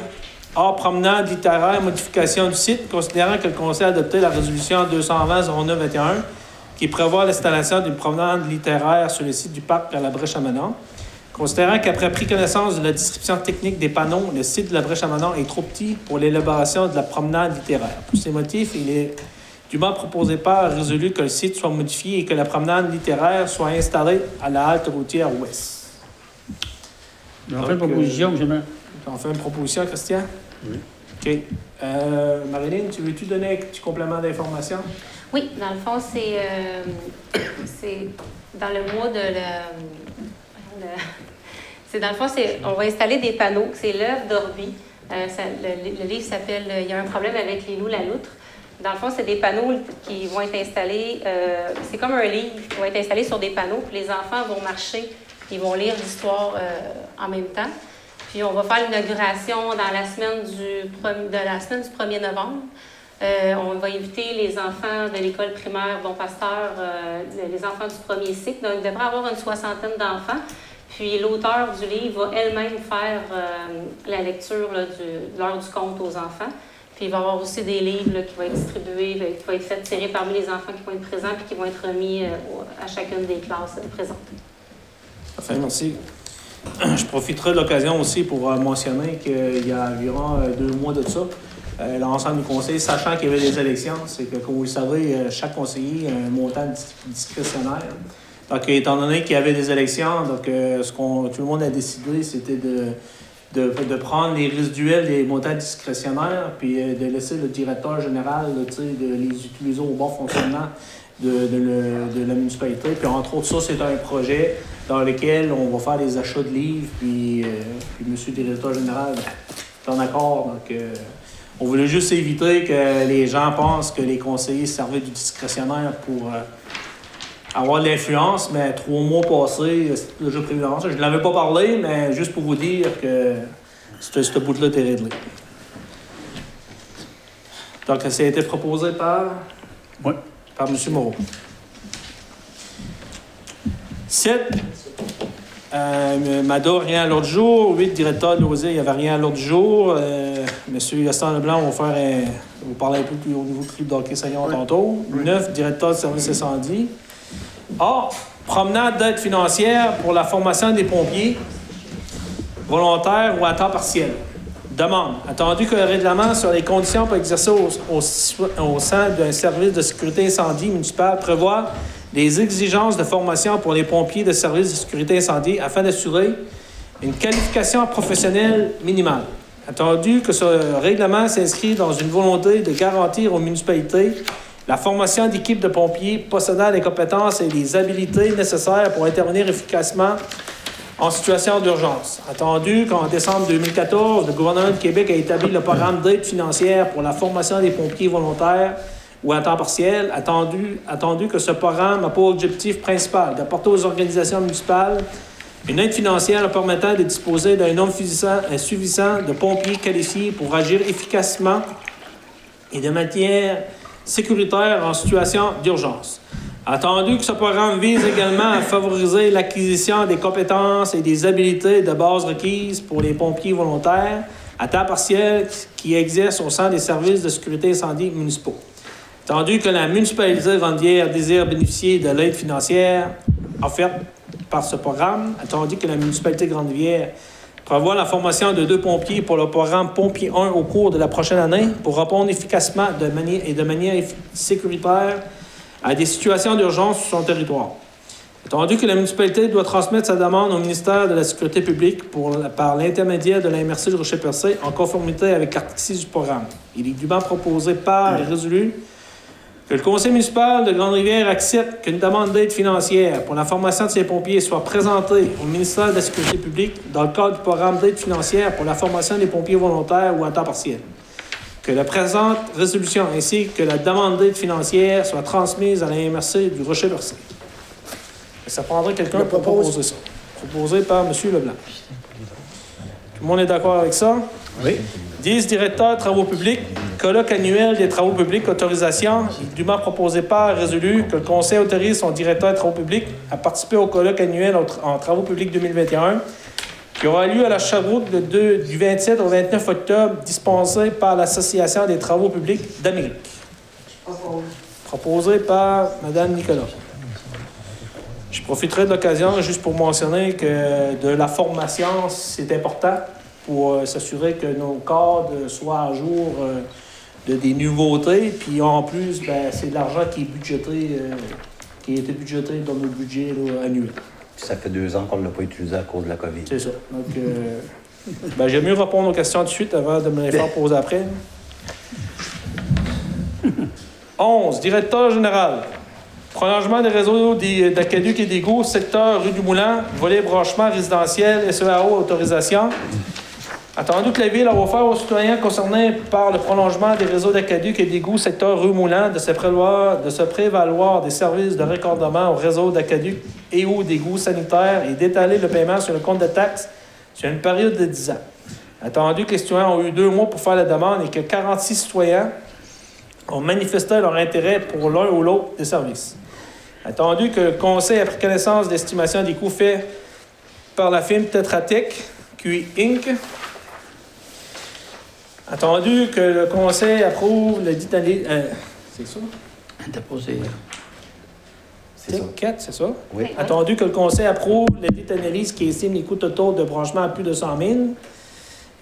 Hors promenade littéraire, modification du site, considérant que le Conseil a adopté la résolution 220-09-21 qui prévoit l'installation d'une promenade littéraire sur le site du parc à la Brèche-Chamanon. Considérant qu'après pris connaissance de la description technique des panneaux, le site de la Brèche-Chamanon est trop petit pour l'élaboration de la promenade littéraire. Pour ces motifs, il est dûment proposé par résolu que le site soit modifié et que la promenade littéraire soit installée à la halte routière ouest. On fait une proposition, M. le maire. Tu en fais une proposition, Christian? Oui. OK. Marilyn, tu veux-tu donner un petit complément d'information? Oui, dans le fond, c'est dans le mois de c'est dans le fond, on va installer des panneaux. C'est l'œuvre d'Orbi. Le livre s'appelle « Il y a un problème avec les loups, la loutre ». Dans le fond, c'est des panneaux qui vont être installés, c'est comme un livre qui va être installé sur des panneaux, puis les enfants vont marcher, ils vont lire l'histoire en même temps. Puis on va faire l'inauguration dans la semaine du 1er novembre. On va inviter les enfants de l'école primaire Bon Pasteur, les enfants du premier cycle. Donc, il devrait y avoir une 60aine d'enfants. Puis l'auteur du livre va elle-même faire la lecture de l'heure du conte aux enfants. Puis il va y avoir aussi des livres là, qui vont être distribués, qui vont être faits tirer parmi les enfants qui vont être présents puis qui vont être remis à chacune des classes présentes. Parfait, merci. Je profiterai de l'occasion aussi pour mentionner qu'il y a environ 2 mois de ça, l'ensemble du conseil, sachant qu'il y avait des élections, c'est que, comme vous le savez, chaque conseiller a un montant discrétionnaire. Donc, étant donné qu'il y avait des élections, donc, tout le monde a décidé, c'était de prendre les résiduels des montants discrétionnaires, puis de laisser le directeur général de les utiliser au bon fonctionnement de la municipalité. Puis entre autres, ça, c'est un projet dans lequel on va faire des achats de livres, puis M. le directeur général est en accord. Donc, on voulait juste éviter que les gens pensent que les conseillers servaient du discrétionnaire pour avoir de l'influence, mais 3 mois passés, c'est déjà prévu d'avance. Je ne l'avais pas parlé, mais juste pour vous dire que ce bout-là était réglé. Donc, ça a été proposé par M. Moreau. 7. Mado, rien à l'autre jour. 8. Directeur de l'OSE, il n'y avait rien à l'autre jour. M. Gaston Leblanc va vous parler un peu plus au niveau du club d'hockey senior tantôt. 9. Directeur de service incendie. A. Promenade d'aide financière pour la formation des pompiers volontaires ou à temps partiel. Demande. Attendu que le règlement sur les conditions pour exercer au sein d'un service de sécurité incendie municipal prévoit des exigences de formation pour les pompiers de service de sécurité incendie afin d'assurer une qualification professionnelle minimale. Attendu que ce règlement s'inscrit dans une volonté de garantir aux municipalités la formation d'équipes de pompiers possédant les compétences et les habilités nécessaires pour intervenir efficacement en situation d'urgence. Attendu qu'en décembre 2014, le gouvernement du Québec a établi le programme d'aide financière pour la formation des pompiers volontaires ou à temps partiel, attendu que ce programme a pour objectif principal d'apporter aux organisations municipales une aide financière leur permettant de disposer d'un nombre suffisant de pompiers qualifiés pour agir efficacement et de manière sécuritaire en situation d'urgence. Attendu que ce programme vise également à favoriser l'acquisition des compétences et des habilités de base requises pour les pompiers volontaires à temps partiel qui exercent au sein des services de sécurité incendie municipaux. Attendu que la municipalité de Grande-Rivière désire bénéficier de l'aide financière offerte par ce programme, attendu que la municipalité de Grande-Rivière prévoit la formation de 2 pompiers pour le programme Pompier 1 au cours de la prochaine année pour répondre efficacement de manière sécuritaire à des situations d'urgence sur son territoire. Attendu que la municipalité doit transmettre sa demande au ministère de la Sécurité publique par l'intermédiaire de la MRC de Rocher-Percé en conformité avec l'article 6 du programme. Il est dûment proposé par et résolu que le conseil municipal de Grande-Rivière accepte qu'une demande d'aide financière pour la formation de ces pompiers soit présentée au ministère de la Sécurité publique dans le cadre du programme d'aide financière pour la formation des pompiers volontaires ou à temps partiel. Que la présente résolution ainsi que la demande d'aide financière soit transmise à la MRC du Rocher-Percé. Ça prendrait quelqu'un pour proposer ça. Proposé par M. Leblanc. Tout le monde est d'accord avec ça? Oui. 10. Directeur travaux publics. Colloque annuel des travaux publics. Autorisation. Il est dûment proposé par résolu que le Conseil autorise son directeur de travaux publics à participer au colloque annuel en travaux publics 2021 qui aura lieu à la Sherbrooke du 27 au 29 octobre, dispensé par l'Association des travaux publics d'Amérique. Proposé par Mme Nicolas. Je profiterai de l'occasion juste pour mentionner que de la formation, c'est important pour s'assurer que nos cadres soient à jour de des nouveautés. Puis en plus, c'est de l'argent qui est budgété, qui a été budgété dans nos budgets annuels. Ça fait 2 ans qu'on ne l'a pas utilisé à cause de la COVID. C'est ça. Donc, Ben, j'aime mieux répondre aux questions tout de suite avant de me les faire poser après. 11. Directeur général. Prolongement des réseaux d'aqueduc et d'égouts, secteur rue du Moulin, volet branchement résidentiel, SEAO, autorisation. Attendu que la Ville a offert aux citoyens concernés par le prolongement des réseaux d'aqueduc et d'égouts, secteur rue Moulin, de se prévaloir des services de raccordement au réseau d'aqueduc et ou d'égouts sanitaires et d'étaler le paiement sur le compte de taxes sur une période de 10 ans. Attendu que les citoyens ont eu 2 mois pour faire la demande et que 46 citoyens ont manifesté leur intérêt pour l'un ou l'autre des services. Attendu que le Conseil a pris connaissance d'estimation des coûts faits par la firme Tetra Tech, QI Inc. Attendu que le Conseil approuve le dit analyse... c'est ça? Déposé. C'est ça. 4, c'est ça? Oui. Attendu que le Conseil approuve le dit analyse qui estime les coûts totaux de branchement à plus de 100 000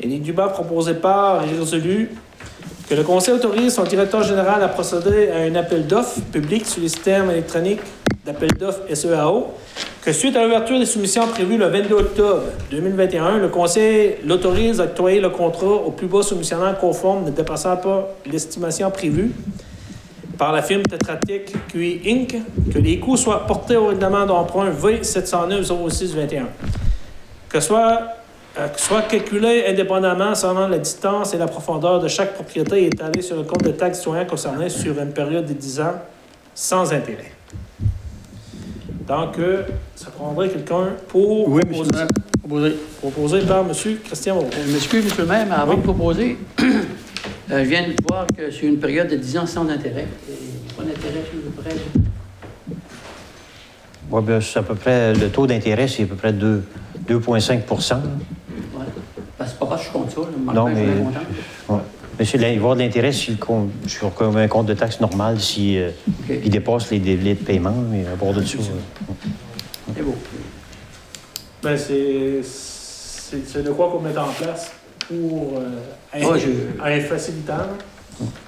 et les débats proposés par et résolus que le Conseil autorise son directeur général à procéder à un appel d'offres public sur les systèmes électroniques d'appel d'offres SEAO, que suite à l'ouverture des soumissions prévues le 22 octobre 2021, le Conseil l'autorise à octroyer le contrat au plus bas soumissionnaire conforme ne dépassant pas l'estimation prévue par la firme Tetra Tech QI Inc., que les coûts soient portés au règlement d'emprunt V709-0621, que soit calculé indépendamment selon la distance et la profondeur de chaque propriété et étalé sur le compte de taxes citoyen concerné sur une période de 10 ans sans intérêt. Donc, ça prendrait quelqu'un pour proposer par M. Christian Moreau. Je m'excuse, M. le maire, mais avant de proposer, je viens de voir que c'est une période de 10 ans sans intérêt. Pas d'intérêt sur le prêt. Oui, bien, c'est à peu près, le taux d'intérêt, c'est à peu près 2,5 % C'est pas parce que je compte ça. Non, mais... Ouais. Mais il va y avoir de l'intérêt sur un compte de taxe normal s'il il dépasse les délais de paiement, mais à bord de ça... C'est beau. Ben, c'est de quoi qu'on met en place pour un facilitant.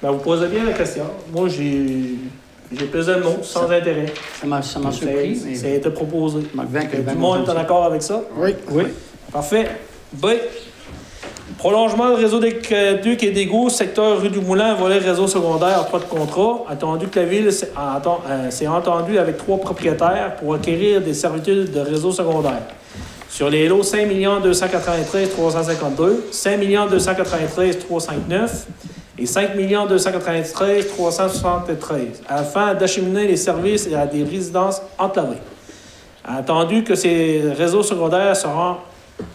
Ben, vous posez bien la question. Moi, j'ai pesé le mot, sans intérêt. Ça m'a surpris. Mais... Ça a été proposé. Tout le monde est en accord avec ça? Oui. Parfait. B. Prolongement du réseau d'aqueduc et d'égouts, secteur rue du Moulin, volet réseau secondaire, pas de contrat. Attendu que la Ville s'est entendue avec 3 propriétaires pour acquérir des servitudes de réseau secondaire. Sur les lots 5 293 352, 5 293 359 et 5 293 373, afin d'acheminer les services à des résidences enclavées. Attendu que ces réseaux secondaires seront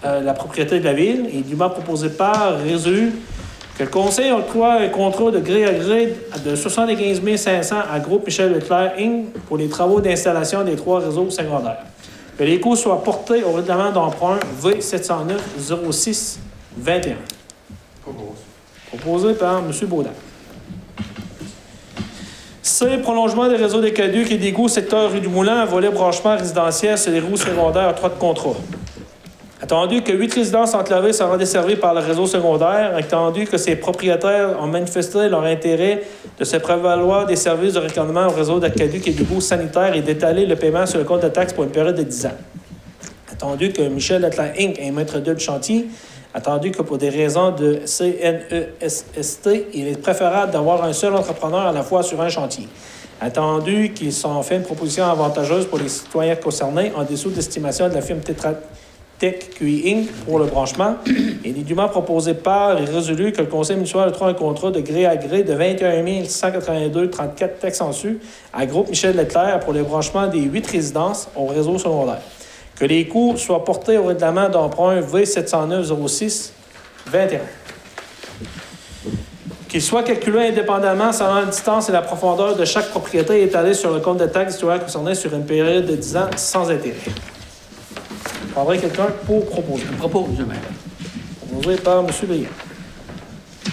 la propriété de la Ville et dûment proposé par résolu que le Conseil octroie un contrat de gré à gré de 75 500 à Groupe Michel Leclerc Inc. pour les travaux d'installation des 3 réseaux secondaires. Que les coûts soient portés au règlement d'emprunt V709-06-21. Proposé par M. Baudin. C. Prolongement des réseaux d'aqueduc et d'égouts, secteur rue du Moulin, volet branchement résidentiel sur les roues secondaires, 3 de contrat. Attendu que 8 résidences enclavées seront desservies par le réseau secondaire, attendu que ces propriétaires ont manifesté leur intérêt de se prévaloir des services de raccordement au réseau d'aqueduc et d'égouts sanitaires et d'étaler le paiement sur le compte de taxes pour une période de 10 ans. Attendu que Michel Leclerc Inc. est maître d'œuvre du chantier, attendu que pour des raisons de CNESST, il est préférable d'avoir un seul entrepreneur à la fois sur un chantier. Attendu qu'ils ont fait une proposition avantageuse pour les citoyens concernés en dessous d'estimation de la firme Tetra Tech QI Inc. pour le branchement, et il est dûment proposé par et résolu que le Conseil municipal octroie un contrat de gré à gré de 21 182,34 taxes en su à Groupe Michel Leclerc pour le branchement des 8 résidences au réseau secondaire. Que les coûts soient portés au règlement d'emprunt V709-06-21. Qu'ils soient calculés indépendamment selon la distance et la profondeur de chaque propriété étalée sur le compte de taxes citoyen concerné sur une période de 10 ans sans intérêt. Je prendrai quelqu'un pour proposer. Je propose, M. le maire. Proposé par M. Briand. Tout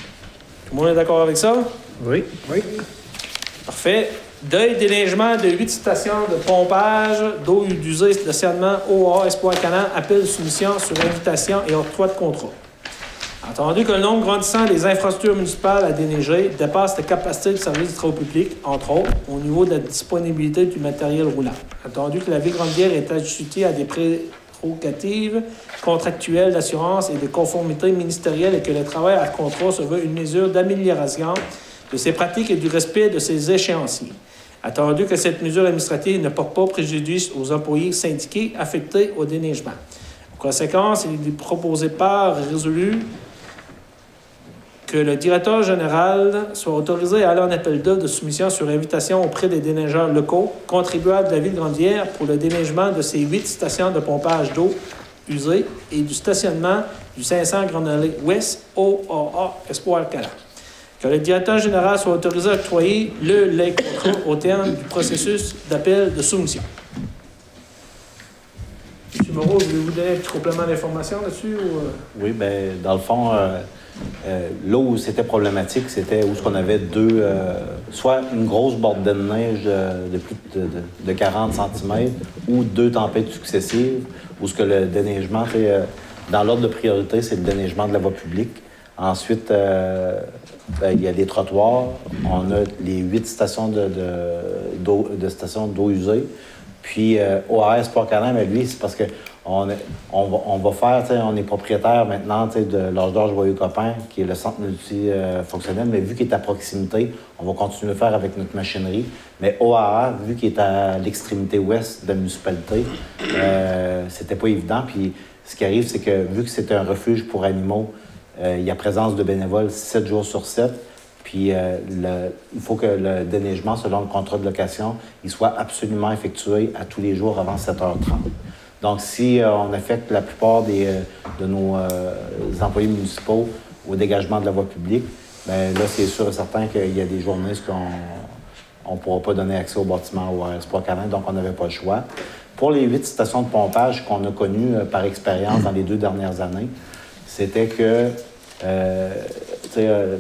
le monde est d'accord avec ça? Oui. Parfait. Deuil déneigement de 8 stations de pompage d'eau usée stationnement OA Espoir Canal, appel de soumission sur invitation et octroi de contrat. Entendu que le nombre grandissant des infrastructures municipales à déneiger dépasse la capacité de service de travaux publics, entre autres, au niveau de la disponibilité du matériel roulant. Entendu que la Ville Grande-Bière est assujettie à des prérogatives contractuelles d'assurance et de conformité ministérielle et que le travail à contrat se veut une mesure d'amélioration de ces pratiques et du respect de ces échéanciers. Attendu que cette mesure administrative ne porte pas préjudice aux employés syndiqués affectés au déneigement. En conséquence, il est proposé par résolu que le directeur général soit autorisé à aller en appel d'offres de soumission sur invitation auprès des déneigeurs locaux contribuables de la ville de Grande-Rivière pour le déneigement de ces 8 stations de pompage d'eau usée et du stationnement du 500 Grande Allée Ouest OAA Espoir Calan. Que le directeur général soit autorisé à octroyer les contrats au terme du processus d'appel de soumission. M. Moreau, voulez-vous donner un petit complément d'information là-dessus? Ou... Oui, bien, dans le fond, là où c'était problématique, c'était où on avait deux, soit une grosse bordée de neige de plus de 40 cm ou 2 tempêtes successives, où ce que le déneigement, dans l'ordre de priorité, c'est le déneigement de la voie publique. Ensuite, il y a des trottoirs. On a les 8 stations stations d'eau usée. Puis, OAS Port-Canin, mais lui, c'est parce qu'on va faire, on est propriétaire maintenant de l'Âge d'Or Joyeux Copain, qui est le centre multifonctionnel, mais vu qu'il est à proximité, on va continuer à le faire avec notre machinerie. Mais OAA, vu qu'il est à l'extrémité ouest de la municipalité, c'était pas évident. Puis, ce qui arrive, c'est que vu que c'est un refuge pour animaux, il y a présence de bénévoles 7 jours sur 7. Puis il faut que le déneigement, selon le contrat de location, il soit absolument effectué à tous les jours avant 7h30. Donc, si on affecte la plupart de nos employés municipaux au dégagement de la voie publique, bien là, c'est sûr et certain qu'il y a des journées qu'on ne pourra pas donner accès au bâtiment ou à Espoir Canin, donc on n'avait pas le choix. Pour les 8 stations de pompage qu'on a connues par expérience dans les 2 dernières années, c'était que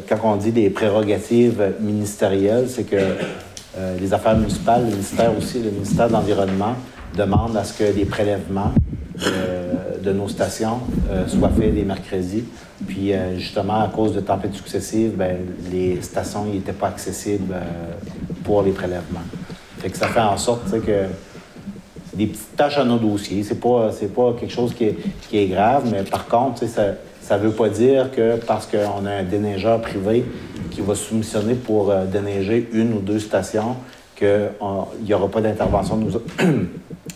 quand on dit des prérogatives ministérielles, c'est que les affaires municipales, le ministère de l'Environnement, demande à ce que les prélèvements de nos stations soient faits les mercredis. Puis justement, à cause de tempêtes successives, bien, les stations n'étaient pas accessibles pour les prélèvements. Fait que ça fait en sorte que c'est des petites tâches à nos dossiers. C'est pas quelque chose qui est grave, mais par contre, ça ne veut pas dire que parce qu'on a un déneigeur privé qui va soumissionner pour déneiger 1 ou 2 stations, qu'il n'y aura pas d'intervention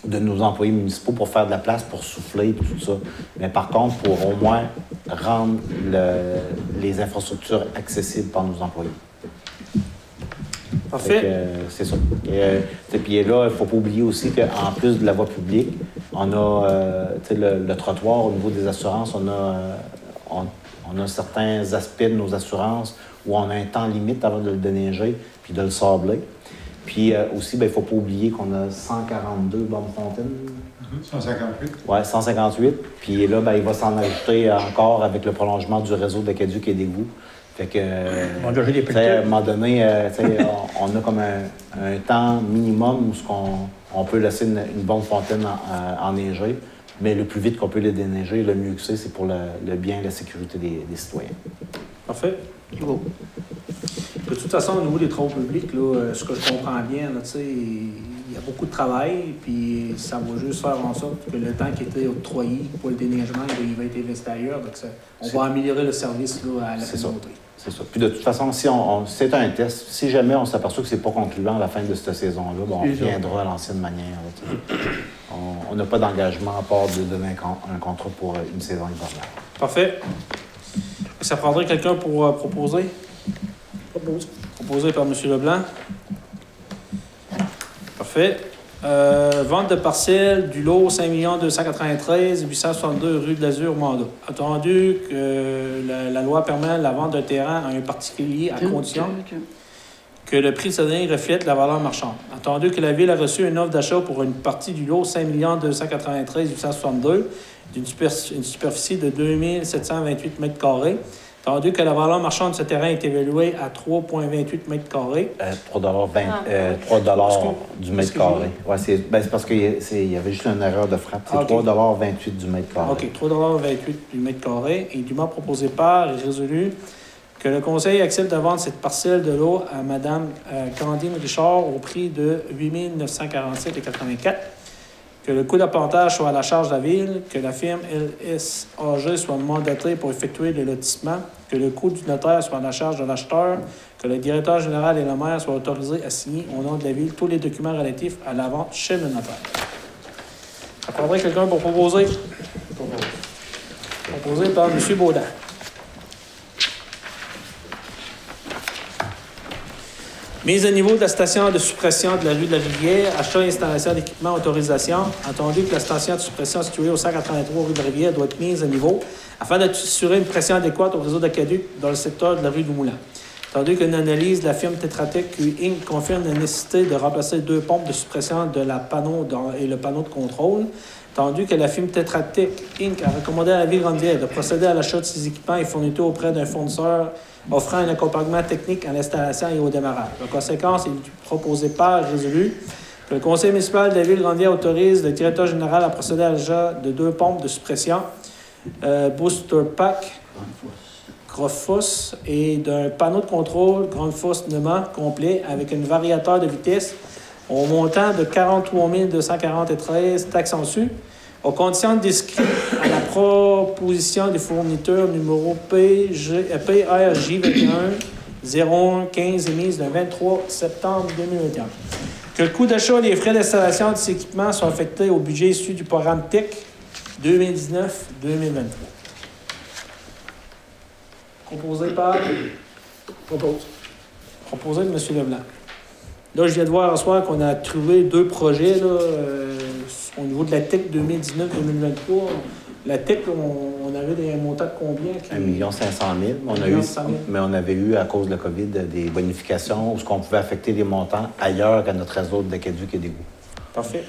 de nos employés municipaux pour faire de la place, pour souffler et tout ça. Mais par contre, pour au moins rendre les infrastructures accessibles par nos employés. Parfait. C'est ça. Puis là, il ne faut pas oublier aussi qu'en plus de la voie publique, on a le trottoir au niveau des assurances, on a certains aspects de nos assurances où on a un temps limite avant de le déneiger puis de le sabler. Puis aussi, il ne faut pas oublier qu'on a 142 bornes fontaines. 158. Oui, 158. Puis là, il va s'en ajouter encore avec le prolongement du réseau d'aqueduc et d'égouts. Fait que, à un moment donné, on a comme un temps minimum où on peut laisser une bonne fontaine enneigée, mais le plus vite qu'on peut les déneiger, le mieux que c'est pour le bien et la sécurité des citoyens. Parfait. De toute façon, au niveau des travaux publics, là, ce que je comprends bien, il y a beaucoup de travail, puis ça va juste faire en sorte que le temps qui était octroyé pour le déneigement, il va être investi ailleurs. Donc on va améliorer le service là, à la communauté. C'est ça. Puis de toute façon, si c'est un test, si jamais on s'aperçoit que c'est pas concluant à la fin de cette saison-là, on reviendra à l'ancienne manière. On n'a pas d'engagement à part de donner un contrat pour une saison hivernale. Parfait. Ça prendrait quelqu'un pour proposer? Proposé par M. Leblanc. Parfait. Vente de parcelles du lot 5 293 862 rue de l'Azur, Mandat. Attendu que la loi permet la vente d'un terrain à un particulier à condition que le prix de ce dernier reflète la valeur marchande. Attendu que la Ville a reçu une offre d'achat pour une partie du lot 5 293 862 d'une superficie de 2 728 m². Attendu que la valeur marchande de ce terrain est évaluée à 3,28 m². 3 du mètre carré. Ouais, c'est parce qu'il y avait juste une erreur de frappe. C'est 3,28 du mètre carré. OK, 3,28 du mètre carré. Et dûment proposé par et résolu que le Conseil accepte de vendre cette parcelle de l'eau à Mme Candine Richard au prix de 8 947,84 que le coût d'appontage soit à la charge de la Ville, que la firme LSAG soit mandatée pour effectuer les lotissements, que le coût du notaire soit à la charge de l'acheteur, que le directeur général et le maire soient autorisés à signer au nom de la Ville tous les documents relatifs à la vente chez le notaire. Ça prendrait quelqu'un pour proposer? Proposé par M. Baudin. Mise à niveau de la station de suppression de la rue de la Rivière, achat et installation d'équipement, autorisation. Entendu que la station de suppression située au 183 rue de la Rivière doit être mise à niveau afin d'assurer une pression adéquate au réseau d'aqueduc dans le secteur de la rue du Moulin. Entendu qu'une analyse de la firme Tetra Tech Inc. confirme la nécessité de remplacer 2 pompes de suppression de la panneau et le panneau de contrôle. Entendu que la firme Tetra Tech Inc. a recommandé à la Ville-Grande-Ville de procéder à l'achat de ces équipements et fournitures auprès d'un fournisseur offrant un accompagnement technique à l'installation et au démarrage. En conséquence, il est proposé par résolu que le conseil municipal de la Ville-Grande autorise le directeur général à procéder à l'achat de 2 pompes de suppression Booster Pack Grofos et d'un panneau de contrôle Grandfoss Neumann complet avec un variateur de vitesse au montant de 43 243 taxes en su, aux conditions décrites à la proposition des fournisseurs numéro PRJ 21-01-15 émise le 23 septembre 2021. Que le coût d'achat et les frais d'installation de ces équipements soient affectés au budget issu du programme TEC 2019-2023. Proposé par... Proposé de M. Leblanc. Là, je viens de voir ce soir qu'on a trouvé 2 projets là, au niveau de la TEC 2019-2023. La TEC, on avait des montants de combien? 1 500 000. Mais on avait eu, à cause de la COVID, des bonifications où on pouvait affecter des montants ailleurs qu'à notre réseau d'aqueduc et d'égouts. Parfait.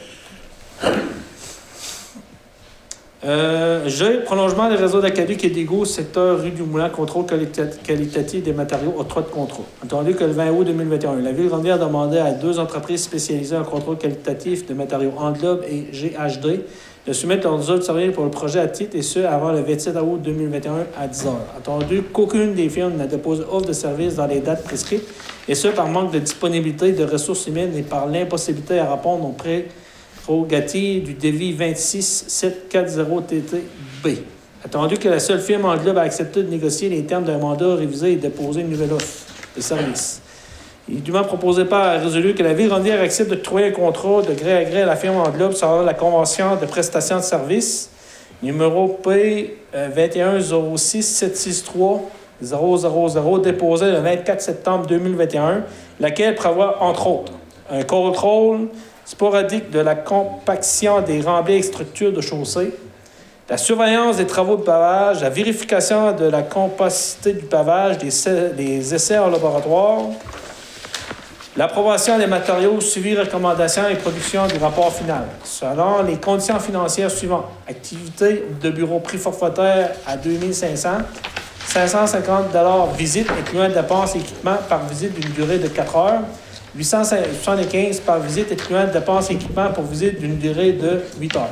G. Prolongement des réseaux d'aqueduc et d'égouts, secteur rue du Moulin, contrôle qualitatif des matériaux, octroi de contrôle. Entendu que le 20 août 2021, la Ville-Grande a demandé à 2 entreprises spécialisées en contrôle qualitatif de matériaux Englobe et GHD de soumettre leurs résultats de service pour le projet à titre, et ce, avant le 27 août 2021 à 10 h. Entendu qu'aucune des firmes n'a déposé offre de service dans les dates prescrites, et ce, par manque de disponibilité de ressources humaines et par l'impossibilité à répondre aux prérogatives du devis 26740-TTB. Attendu que la seule firme Englobe a accepté de négocier les termes d'un mandat révisé et déposer une nouvelle offre de service. Il est dûment proposé par résolu que la Ville-Grande accepte de trouver un contrat de gré à gré à la firme Englobe sur la convention de prestation de service numéro P 2106-763-000 déposé le 24 septembre 2021, laquelle prévoit, entre autres, un contrôle sporadique de la compaction des remblais et structures de chaussée, la surveillance des travaux de pavage, la vérification de la compacité du pavage, des essais en laboratoire, l'approbation des matériaux, suivi, recommandations et production du rapport final. Selon les conditions financières suivantes, activité de bureau prix forfaitaire à 2500, 550 $ visite, incluant dépenses et équipements par visite d'une durée de 4 heures, 875 par visite, incluant dépenses et équipements pour visite d'une durée de 8 heures.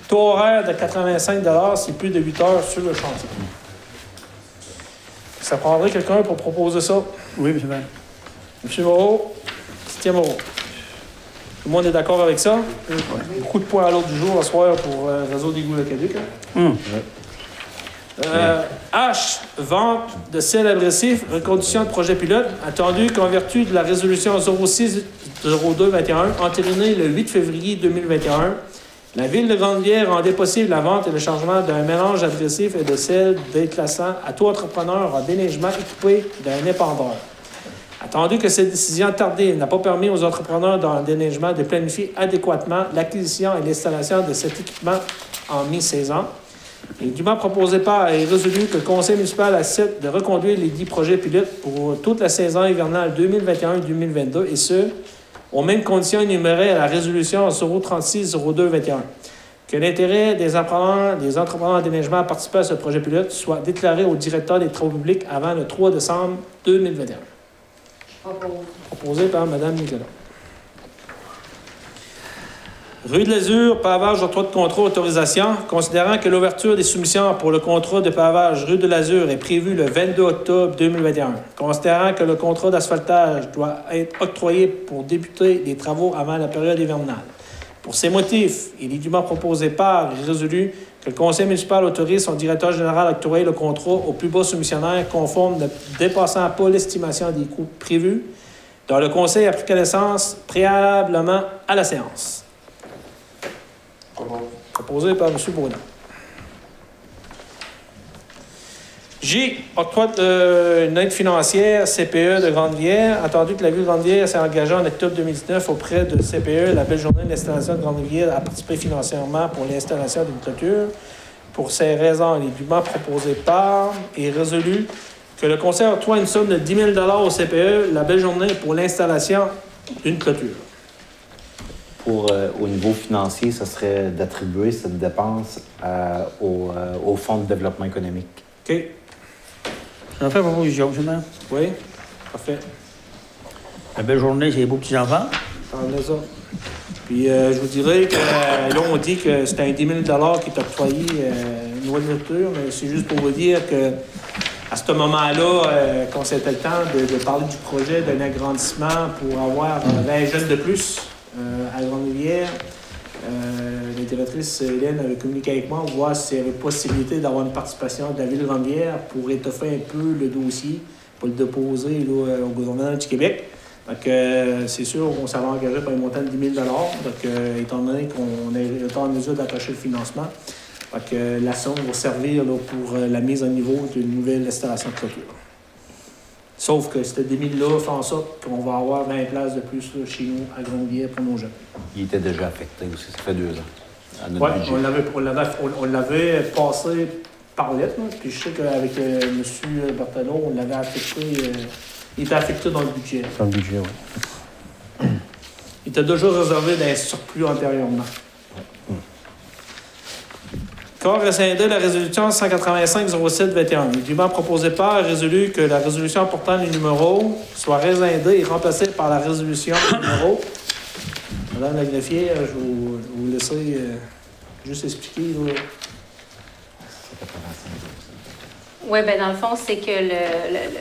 Taux horaire de 85 $, c'est plus de 8 heures sur le chantier. Ça prendrait quelqu'un pour proposer ça? Oui, M. Maire. M. Moreau, Christian Moreau. Tout le monde est d'accord avec ça? Oui. Beaucoup de points à l'ordre du jour à soir pour réseau d'égouts d'aqueduc. H. Vente de sel abrasif, reconduction de projet pilote, attendu qu'en vertu de la résolution 06-02-21, entérinée le 8 février 2021, la Ville de Grande-Rivière rendait possible la vente et le changement d'un mélange abrasif et de sel déclassant à tout entrepreneur en déneigement équipé d'un épandeur. Attendu que cette décision tardive n'a pas permis aux entrepreneurs dans le déneigement de planifier adéquatement l'acquisition et l'installation de cet équipement en mi-saison, il est dûment proposé par et résolu que le conseil municipal accepte de reconduire les 10 projets pilotes pour toute la saison hivernale 2021-2022 et ce, aux mêmes conditions énumérées à la résolution 036-02-21. Que l'intérêt des entrepreneurs en déneigement à participer à ce projet pilote soit déclaré au directeur des travaux publics avant le 3 décembre 2021. Proposé par Mme Nicolas. Rue de l'Azur, pavage octroi de contrat autorisation. Considérant que l'ouverture des soumissions pour le contrat de pavage rue de l'Azur est prévue le 22 octobre 2021. Considérant que le contrat d'asphaltage doit être octroyé pour débuter les travaux avant la période hivernale. Pour ces motifs, il est dûment proposé par et résolu que le conseil municipal autorise son directeur général à octroyer le contrat au plus bas soumissionnaire conforme ne dépassant pas l'estimation des coûts prévus, dont le conseil a pris connaissance préalablement à la séance. Proposé par M. Baudin. J. Octroi d'une aide financière CPE de Grande-Rivière. Attendu que la Ville de Grande-Rivière s'est engagée en octobre 2019 auprès de CPE, la belle journée de l'installation de Grande-Rivière a participé financièrement pour l'installation d'une clôture. Pour ces raisons, il est dûment proposé par et résolu que le conseil octroie une somme de 10 000 $ au CPE, la belle journée, pour l'installation d'une clôture. Au niveau financier, ce serait d'attribuer cette dépense au Fonds de développement économique. OK. Ça fait proposition, M. le maire. Oui, parfait. La belle journée, c'est les beaux petits-enfants. Ça. Puis je vous dirais que là, on dit que c'est un 10 000 $ qui est octroyé une nouvelle clôture, mais c'est juste pour vous dire que à ce moment-là, quand c'était le temps de parler du projet d'un agrandissement pour avoir 20 jeunes de plus à Grande-Rivière, la directrice Hélène avait communiqué avec moi pour voir s'il y avait possibilité d'avoir une participation de la Ville de Grande-Rivière pour étoffer un peu le dossier, pour le déposer là, au gouvernement du Québec. Donc, c'est sûr qu'on s'avait engagé par un montant de 10 000 $. Donc, étant donné qu'on est en mesure d'attacher le financement, donc, la somme va servir là, pour la mise à niveau d'une nouvelle installation de clôture. Sauf que ces 10 000 $ fait en sorte qu'on va avoir 20 places de plus là, chez nous à Grande-Rivière pour nos jeunes. Il était déjà affecté aussi, ça fait 2 ans. Oui, on l'avait passé par lettre, là, puis je sais qu'avec M. Berthelot, on l'avait affecté, il était affecté dans le budget. Dans le budget, oui. Il était déjà réservé d'un surplus antérieurement. Corps rescindé la résolution 185-07-21. Il est dûment proposé par et résolu que la résolution portant le numéro soit rescindée et remplacée par la résolution numéro. Madame la greffière, je vais vous laisser juste expliquer. Là. Oui, bien, dans le fond, c'est que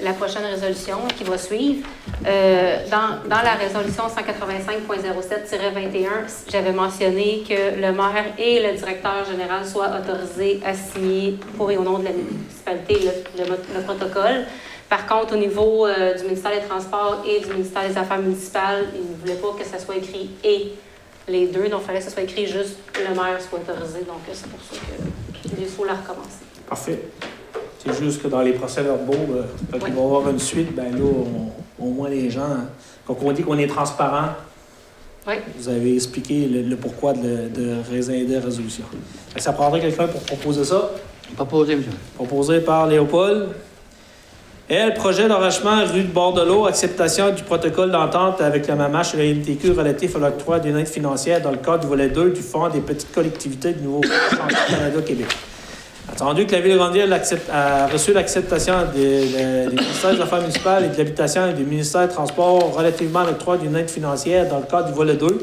la prochaine résolution qui va suivre, dans la résolution 185.07-21, j'avais mentionné que le maire et le directeur général soient autorisés à signer pour et au nom de la municipalité le protocole. Par contre, au niveau du ministère des Transports et du ministère des Affaires municipales, ils ne voulaient pas que ça soit écrit « et » les deux, donc il fallait que ça soit écrit juste « le maire soit autorisé », donc c'est pour ça qu'il faut la recommencer. Parfait. C'est juste que dans les procès-verbaux, quand il va y avoir une suite, ben là, au moins les gens, quand on dit qu'on est transparent, vous avez expliqué le pourquoi de rescinder la résolution. Ça prendrait quelqu'un pour proposer ça? Proposé, monsieur. Proposé par Léopold. L. Projet d'enrichissement rue de Bordelot, acceptation du protocole d'entente avec la MAMACH et la MTQ relatif à l'octroi d'une aide financière dans le cadre du volet 2 du Fonds des petites collectivités du nouveau Canada-Québec. Attendu que la Ville de Grande-Rivière a reçu l'acceptation des ministères des Affaires municipales et de l'Habitation et du ministère des Transports relativement à l'octroi d'une aide financière dans le cadre du volet 2,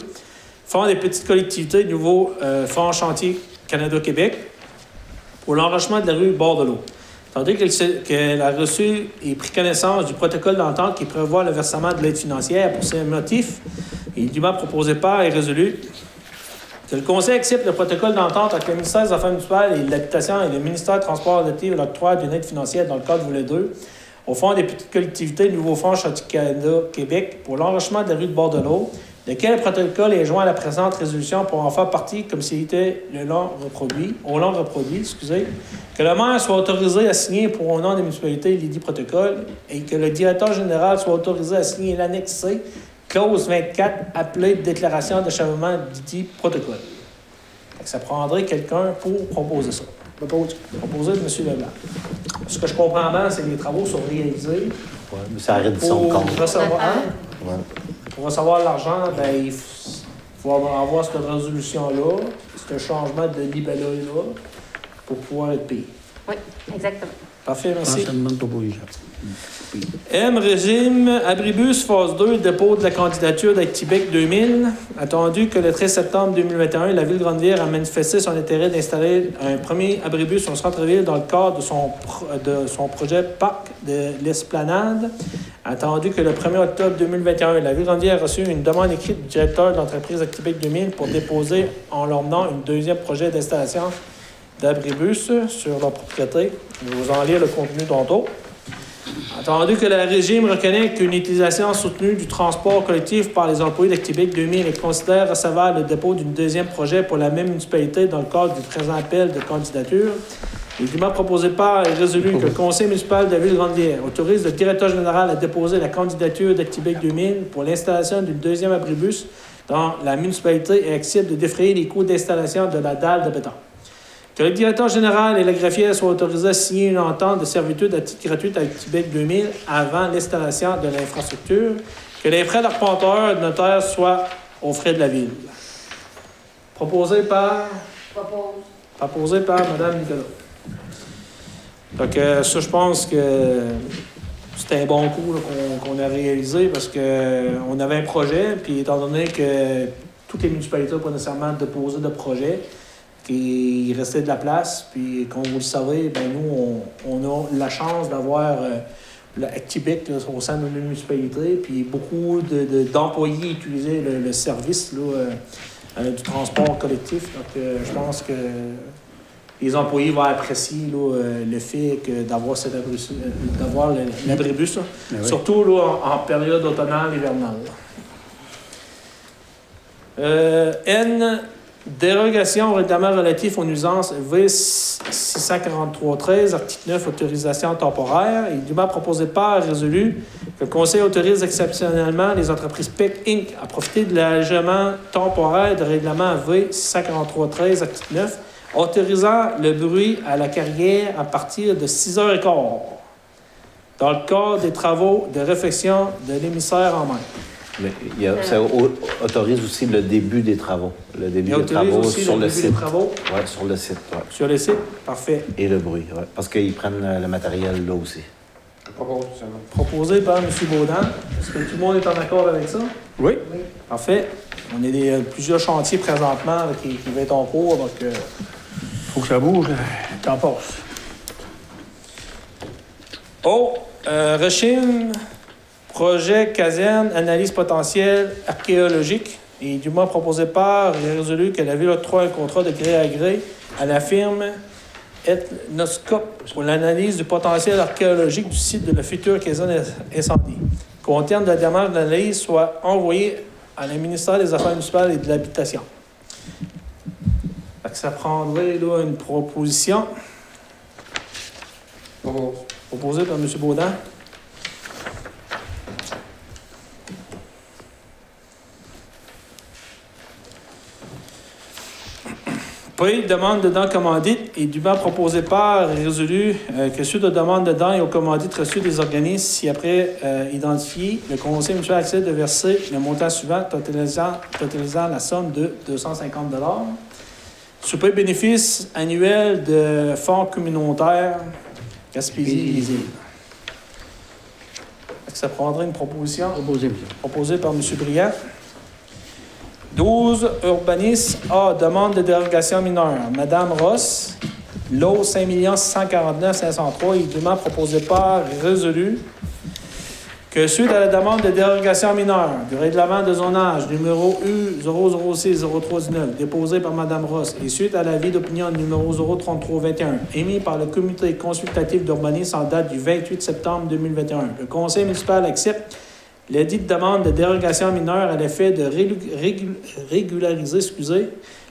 Fonds des petites collectivités du nouveau Fonds chantier Canada-Québec pour l'enrichissement de la rue Bordelot. Tandis qu'elle a reçu et pris connaissance du protocole d'entente qui prévoit le versement de l'aide financière pour ces motifs, il est dûment proposé par et résolu que le Conseil accepte le protocole d'entente avec le ministère des Affaires municipales et de l'Habitation et le ministère des Transports relatif à l'octroi d'une aide financière dans le cadre du volet 2 au Fonds des petites collectivités du nouveau Fonds chantier Canada-Québec pour l'enrichissement de la rue de Bordelot, lequel protocole est joint à la présente résolution pour en faire partie comme s'il était au long reproduit, que le maire soit autorisé à signer pour au nom des municipalités l'édit protocole et que le directeur général soit autorisé à signer l'annexe C, clause 24, appelée déclaration d'achèvement du protocole. Ça prendrait quelqu'un pour proposer ça. Proposer de M. Leblanc. Ce que je comprends bien, c'est que les travaux sont réalisés. Oui, mais ça arrête de son compte. Pour recevoir l'argent, ben, il faut avoir cette résolution-là, ce changement de libellé-là, pour pouvoir être payé. Oui, exactement. Parfait, merci. M. Régime, abribus, phase 2, dépôt de la candidature d'Actibec 2000. Attendu que le 13 septembre 2021, la Ville de Grande-Rivière a manifesté son intérêt d'installer un premier abribus au centre-ville dans le cadre de son projet Parc de l'Esplanade Attendu que le 1er octobre 2021, la Ville-Grandier a reçu une demande écrite du directeur de l'entreprise Québec 2000 pour déposer en leur nom un deuxième projet d'installation d'abribus sur leur propriété. Je vais vous en lire le contenu tantôt. Attendu que le régime reconnaît qu'une utilisation soutenue du transport collectif par les employés de Québec 2000 et considère recevable le dépôt d'un deuxième projet pour la même municipalité dans le cadre du présent appel de candidature, il est proposé par et résolu que le conseil municipal de la Ville-Grandier autorise le directeur général à déposer la candidature de Québec 2000 pour l'installation d'une deuxième abribus dans la municipalité et accepte de défrayer les coûts d'installation de la dalle de béton. Que le directeur général et le greffier soient autorisés à signer une entente de servitude à titre gratuit avec Québec 2000 avant l'installation de l'infrastructure. Que les frais d'arpenteur et de notaire soient aux frais de la Ville. Proposé par Mme Nicolas. Donc, ça, je pense que c'était un bon coup qu'on a réalisé parce qu'on avait un projet, puis étant donné que toutes les municipalités n'ont pas nécessairement déposé de projet, qu'il restait de la place, puis comme vous le savez, ben nous, on a la chance d'avoir le Québec là, au sein de nos municipalités, puis beaucoup d'employés utilisaient le service là, du transport collectif. Donc, je pense que les employés vont apprécier là, le fait d'avoir l'abribus, oui. Surtout là, en période automnale et hivernale. N. Dérogation au règlement relatif aux nuisances V643-13, article 9, autorisation temporaire. Il est dûment proposé par résolu que le Conseil autorise exceptionnellement les entreprises PEC Inc. à profiter de l'allègement temporaire de règlement V643-13, article 9, autorisant le bruit à la carrière à partir de 6h15 dans le cadre des travaux de réfection de l'émissaire en mer. Mais ça autorise aussi le début des travaux. Le début des travaux sur le site. Oui, sur le site. Ouais. Sur le site, parfait. Et le bruit, oui. Parce qu'ils prennent le matériel là aussi. Proposé par M. Baudin. Est-ce que tout le monde est en accord avec ça? Oui. Parfait. On a plusieurs chantiers présentement là, qui vont être en cours. Donc, faut que ça bouge. Le temps passe. Rechim. Projet caserne, analyse potentielle archéologique. Et du moins proposé par et résolu que la Ville octroie un contrat de gré à gré à la firme Ethnoscope pour l'analyse du potentiel archéologique du site de la future caserne incendie. Qu'au terme de la demande d'analyse soit envoyé à la ministère des Affaires municipales et de l'Habitation. Ça prendrait là, une proposition. Proposée par M. Baudin. Puis, demande de dents commandite et dûment proposé par et résolu que suite aux demandes de dents et aux commandites reçues des organismes, si après identifié, le conseil municipal accepte de verser le montant suivant, totalisant la somme de 250 $. Souper bénéfice annuel de fonds communautaires Gaspésie-les-Îles. Ça prendrait une proposition proposée par M. Briand. 12, urbanisme A, demande de dérogation mineure. Madame Ross, lot 5 649 503, il dûment proposé par résolu que suite à la demande de dérogation mineure du règlement de zonage numéro U006-0319 déposé par Madame Ross et suite à l'avis d'opinion numéro 03321 émis par le comité consultatif d'urbanisme en date du 28 septembre 2021, le conseil municipal accepte l'édite demande de dérogation mineure à l'effet de régulariser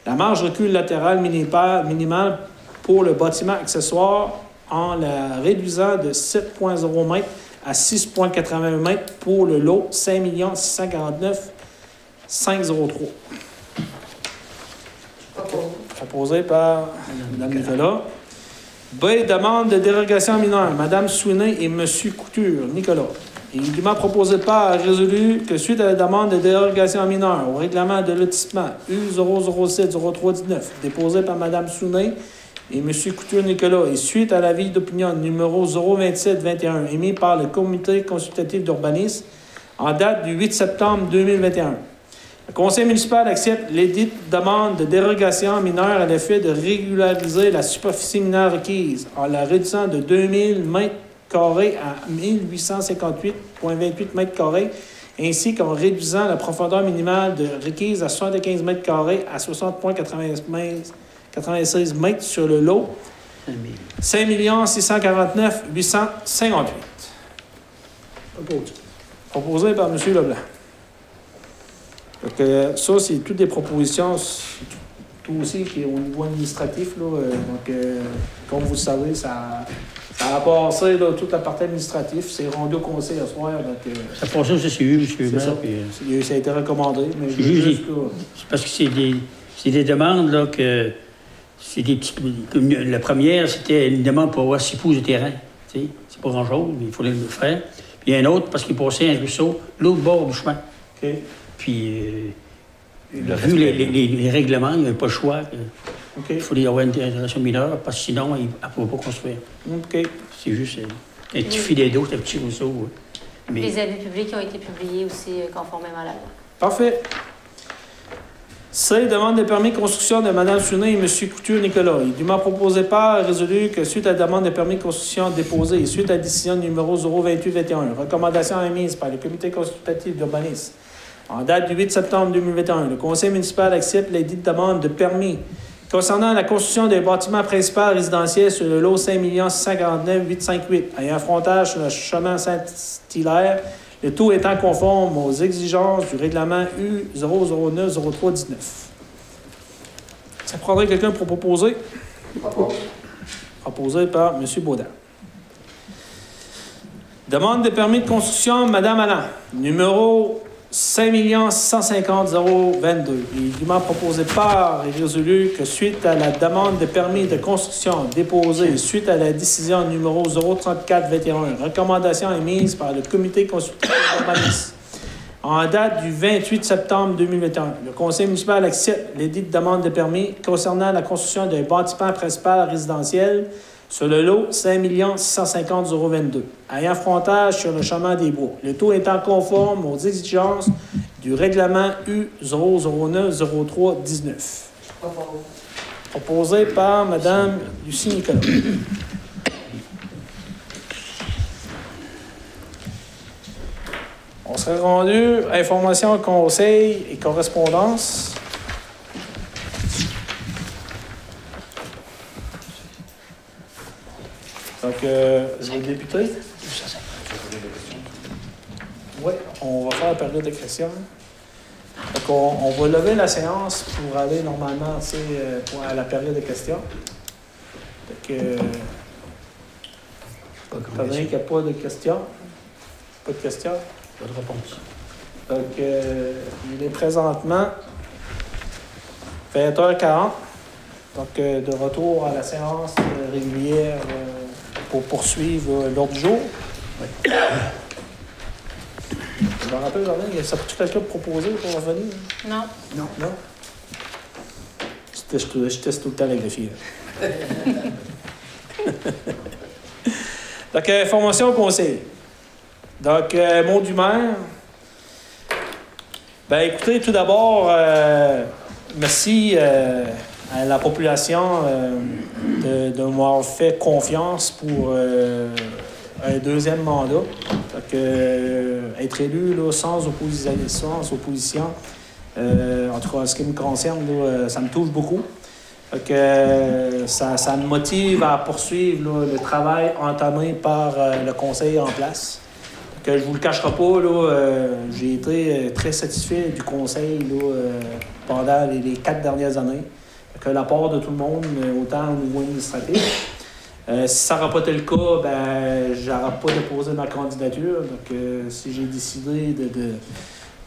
la marge recul latérale minimale pour le bâtiment accessoire en la réduisant de 7,0 mètres à 6,80 mètres pour le lot 5 649 503. Proposé par Mme Nicolas. B, demande de dérogation mineure. Mme Sweeney et M. Couture, Nicolas. Il est dûment proposé par résolu que suite à la demande de dérogation mineure au règlement de lotissement U007-0319 déposé par Mme Sounet et M. Couture-Nicolas et suite à l'avis d'opinion numéro 02721 émis par le comité consultatif d'urbanisme en date du 8 septembre 2021. Le conseil municipal accepte l'édite demande de dérogation mineure à l'effet de régulariser la superficie mineure requise en la réduisant de 2000 mètres carrés à 1858,28 mètres carrés, ainsi qu'en réduisant la profondeur minimale de requise à 75 mètres carrés à 60,96 mètres sur le lot 5 649 858. Proposé par M. Leblanc. Donc, ça, c'est toutes des propositions, tout aussi qui est au niveau administratif. Là, comme vous le savez, ça a passé là, toute la partie administrative. C'est rendu au conseil ce soir. Ça passe au CCU, M. C'est ça. Ça a été recommandé. Mais c'est parce que c'est des demandes là, que c'est des petites. La première, c'était une demande pour avoir 6 pouces de terrain. C'est pas grand-chose, mais il fallait le faire. Puis il y a un autre parce qu'il passait un ruisseau, l'autre bord du chemin. Okay. Puis, vu les règlements, il n'y avait pas le choix. Il fallait y avoir une intervention mineure, parce que sinon, il ne pouvait pas construire. Okay. C'est juste un petit filet d'eau, un petit ruisseau. Mais... Les avis publics ont été publiés aussi conformément à la loi. Parfait. C. Demande de permis de construction de Mme Sunet et M. Couture-Nicolas. Il dûment proposé par résolu que suite à la demande de permis de construction déposée et suite à la décision numéro 028-21, recommandation émise par le comité consultatif d'urbanisme en date du 8 septembre 2021, le conseil municipal accepte les dites demandes de permis concernant la construction des bâtiments principaux résidentiels sur le lot 5 649 858 ayant un frontage sur le chemin Saint-Hilaire, le tout étant conforme aux exigences du règlement U009-03-19. Ça prendrait quelqu'un pour proposer? Proposé par M. Baudin. Demande de permis de construction, Mme Allan, numéro 5 650 022. Il est dûment proposé par et résolu que suite à la demande de permis de construction déposée suite à la décision numéro 034-21, recommandation émise par le comité consultatif d'urbanisme en date du 28 septembre 2021, le conseil municipal accepte les dites demandes de permis concernant la construction d'un bâtiment principal résidentiel sur le lot 5 650 022, ayant frontage sur le chemin des Bois, le tout étant conforme aux exigences du règlement U009-03-19. Proposé par Mme Lucie Nicolas. On serait rendu information, conseil et correspondance. Donc, je vais débuter. Oui, on va faire la période de questions. Donc, on va lever la séance pour aller normalement pour la période de questions. Donc, étant donné qu'il n'y a pas de questions, pas de questions. Pas de réponse. Donc, il est présentement 20h40. Donc, de retour à la séance régulière pour poursuivre l'ordre du jour. Oui. Je me rappelle, Jordan, ça peut-tu quelqu'un proposer pour revenir? Non. Non? Non? Je teste tout le temps les greffiers. Donc, information au conseil. Donc, mot du maire. Bien, écoutez, tout d'abord, merci à la population de m'avoir fait confiance pour un deuxième mandat. Donc, être élu là, sans opposition, en tout cas, en ce qui me concerne, là, ça me touche beaucoup. Donc, ça me motive à poursuivre là, le travail entamé par le conseil en place. Que je ne vous le cacherai pas, j'ai été très satisfait du conseil pendant les 4 dernières années. Que l'apport de tout le monde, autant au niveau administratif. Si ça n'aura pas été le cas, je n'aurai pas déposé ma candidature. Donc, si j'ai décidé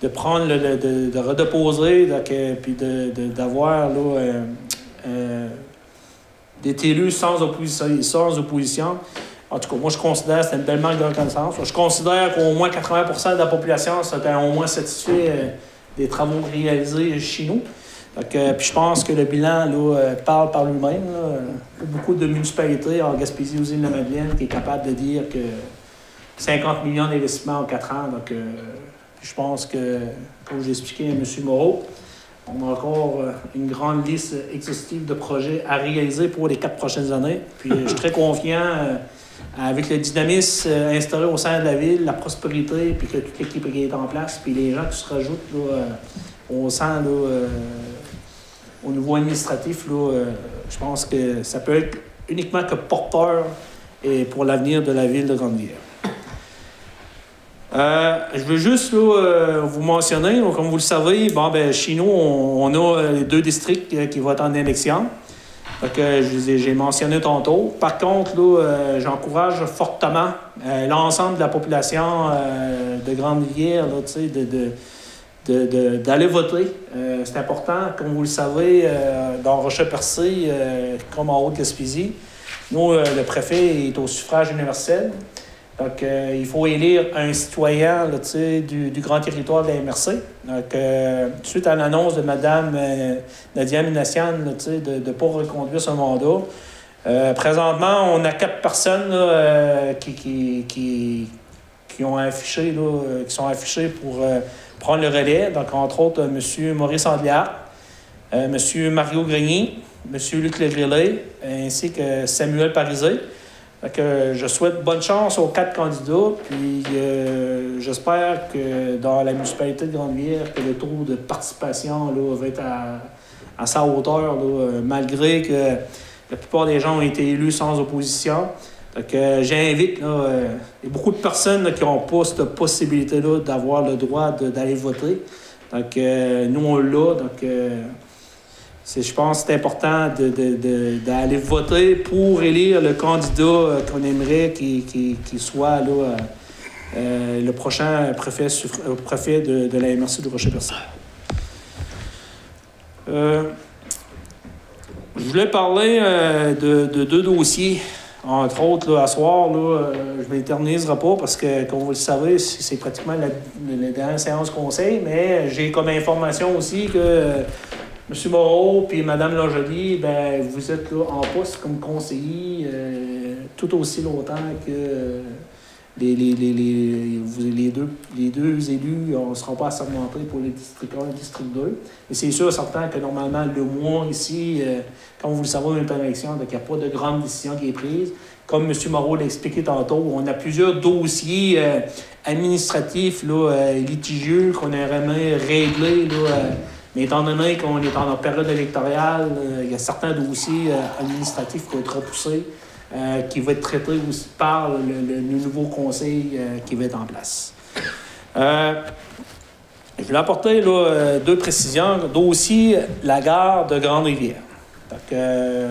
de prendre, de redéposer, puis d'avoir d'être élu sans opposition. En tout cas, moi, je considère que c'était une belle manque de reconnaissance. Je considère qu'au moins 80% de la population s'était au moins satisfait des travaux réalisés chez nous. Donc, puis je pense que le bilan parle par lui-même. Beaucoup de municipalités en Gaspésie, aux Îles-de-la-Madeleine, qui est capable de dire que 50 millions d'investissements en 4 ans. Donc, je pense que, comme j'ai expliqué à M. Moreau, on a encore une grande liste exhaustive de projets à réaliser pour les 4 prochaines années. Puis je suis très confiant avec le dynamisme instauré au sein de la ville, la prospérité, puis que toute l'équipe est en place, puis les gens qui se rajoutent là, au sein, là, au niveau administratif, là, je pense que ça peut être uniquement que porteur et pour l'avenir de la ville de Grande-Rivière. Je veux juste là, vous mentionner, donc, comme vous le savez, bon, ben, chez nous, on a les 2 districts qui vont être en élection. J'ai mentionné tantôt. Par contre, là, j'encourage fortement l'ensemble de la population de Grande-Rivière d'aller voter. C'est important, comme vous le savez, dans Rocher-Percé, comme en Haute-Gaspésie. Nous, le préfet est au suffrage universel. Donc, il faut élire un citoyen là, du grand territoire de la MRC. Donc, suite à l'annonce de Mme Nadia Minassian de ne pas reconduire son mandat, présentement, on a 4 personnes là, qui ont affiché, là, qui sont affichées pour prendre le relais. Donc, entre autres, M. Maurice Andliard, M. Mario Grenier, M. Luc Legrillet, ainsi que Samuel Parisé. Je souhaite bonne chance aux 4 candidats, puis j'espère que dans la municipalité de Grande-Rivière, que le taux de participation là, va être à sa hauteur, là, malgré que la plupart des gens ont été élus sans opposition. J'invite, il y a beaucoup de personnes là, qui n'ont pas cette possibilité-là d'avoir le droit d'aller voter. Donc, nous, on l'a. Donc, je pense que c'est important d'aller voter pour élire le candidat qu'on aimerait qu'il soit là, le prochain préfet de la MRC de Rocher-Percé. Je voulais parler de 2 dossiers. Entre autres, là, à soir, là, je ne m'éterniserai pas parce que, comme vous le savez, c'est pratiquement la dernière séance conseil, mais j'ai comme information aussi que M. Moreau et Mme Longeli, ben, vous êtes là en poste comme conseiller tout aussi longtemps que les deux élus ne seront pas assermentés pour les districts 1 et district 2. Et c'est sûr, certain que normalement, le mois ici, comme vous le savez, on est en élection, donc il n'y a pas de grande décision qui est prise. Comme M. Moreau l'a expliqué tantôt, on a plusieurs dossiers administratifs là, litigieux qu'on aimerait régler. Là, mais étant donné qu'on est en période électorale, il y a certains dossiers administratifs qui vont être repoussés, qui vont être traités aussi par le nouveau conseil qui va être en place. Je voulais apporter là, 2 précisions. Dossier la gare de Grande-Rivière.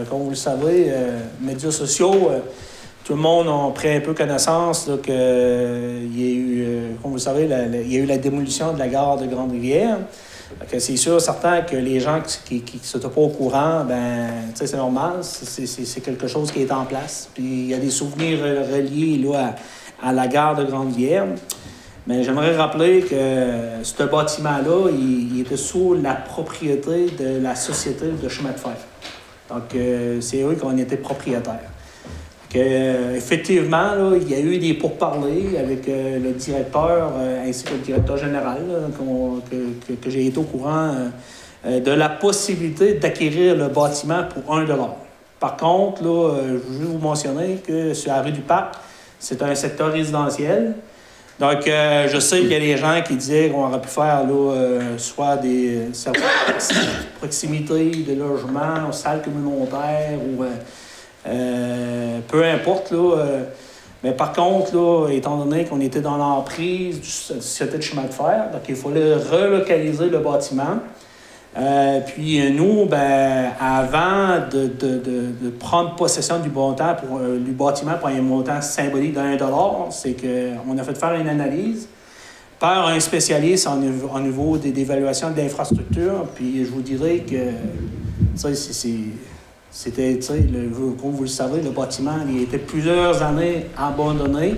Comme vous le savez, médias sociaux, tout le monde a pris un peu connaissance qu'il y a eu, comme vous le savez, il y a eu la démolition de la gare de Grande-Rivière. C'est sûr, certain que les gens qui ne sont pas au courant, ben, c'est normal, c'est quelque chose qui est en place. Puis il y a des souvenirs reliés là, à la gare de Grande-Rivière. Mais j'aimerais rappeler que ce bâtiment-là, il était sous la propriété de la société de chemin de fer. Donc, c'est eux qui en étaient propriétaires. Effectivement, là, il y a eu des pourparlers avec le directeur ainsi que le directeur général, là, que j'ai été au courant de la possibilité d'acquérir le bâtiment pour 1 $. Par contre, là, je veux vous mentionner que sur la rue du Parc, c'est un secteur résidentiel. Donc, je sais qu'il y a des gens qui disaient qu'on aurait pu faire là, soit des services de proximité, des logements, salles communautaires ou peu importe. Là, mais par contre, là, étant donné qu'on était dans l'emprise du société de chemin de fer, donc il fallait relocaliser le bâtiment. Puis nous, ben, avant de prendre possession du montant du bâtiment pour un montant symbolique de 1 $, c'est qu'on a fait faire une analyse par un spécialiste au niveau d'évaluation de l'infrastructure. Puis je vous dirais que c'était, comme vous le savez, le bâtiment il était plusieurs années abandonné,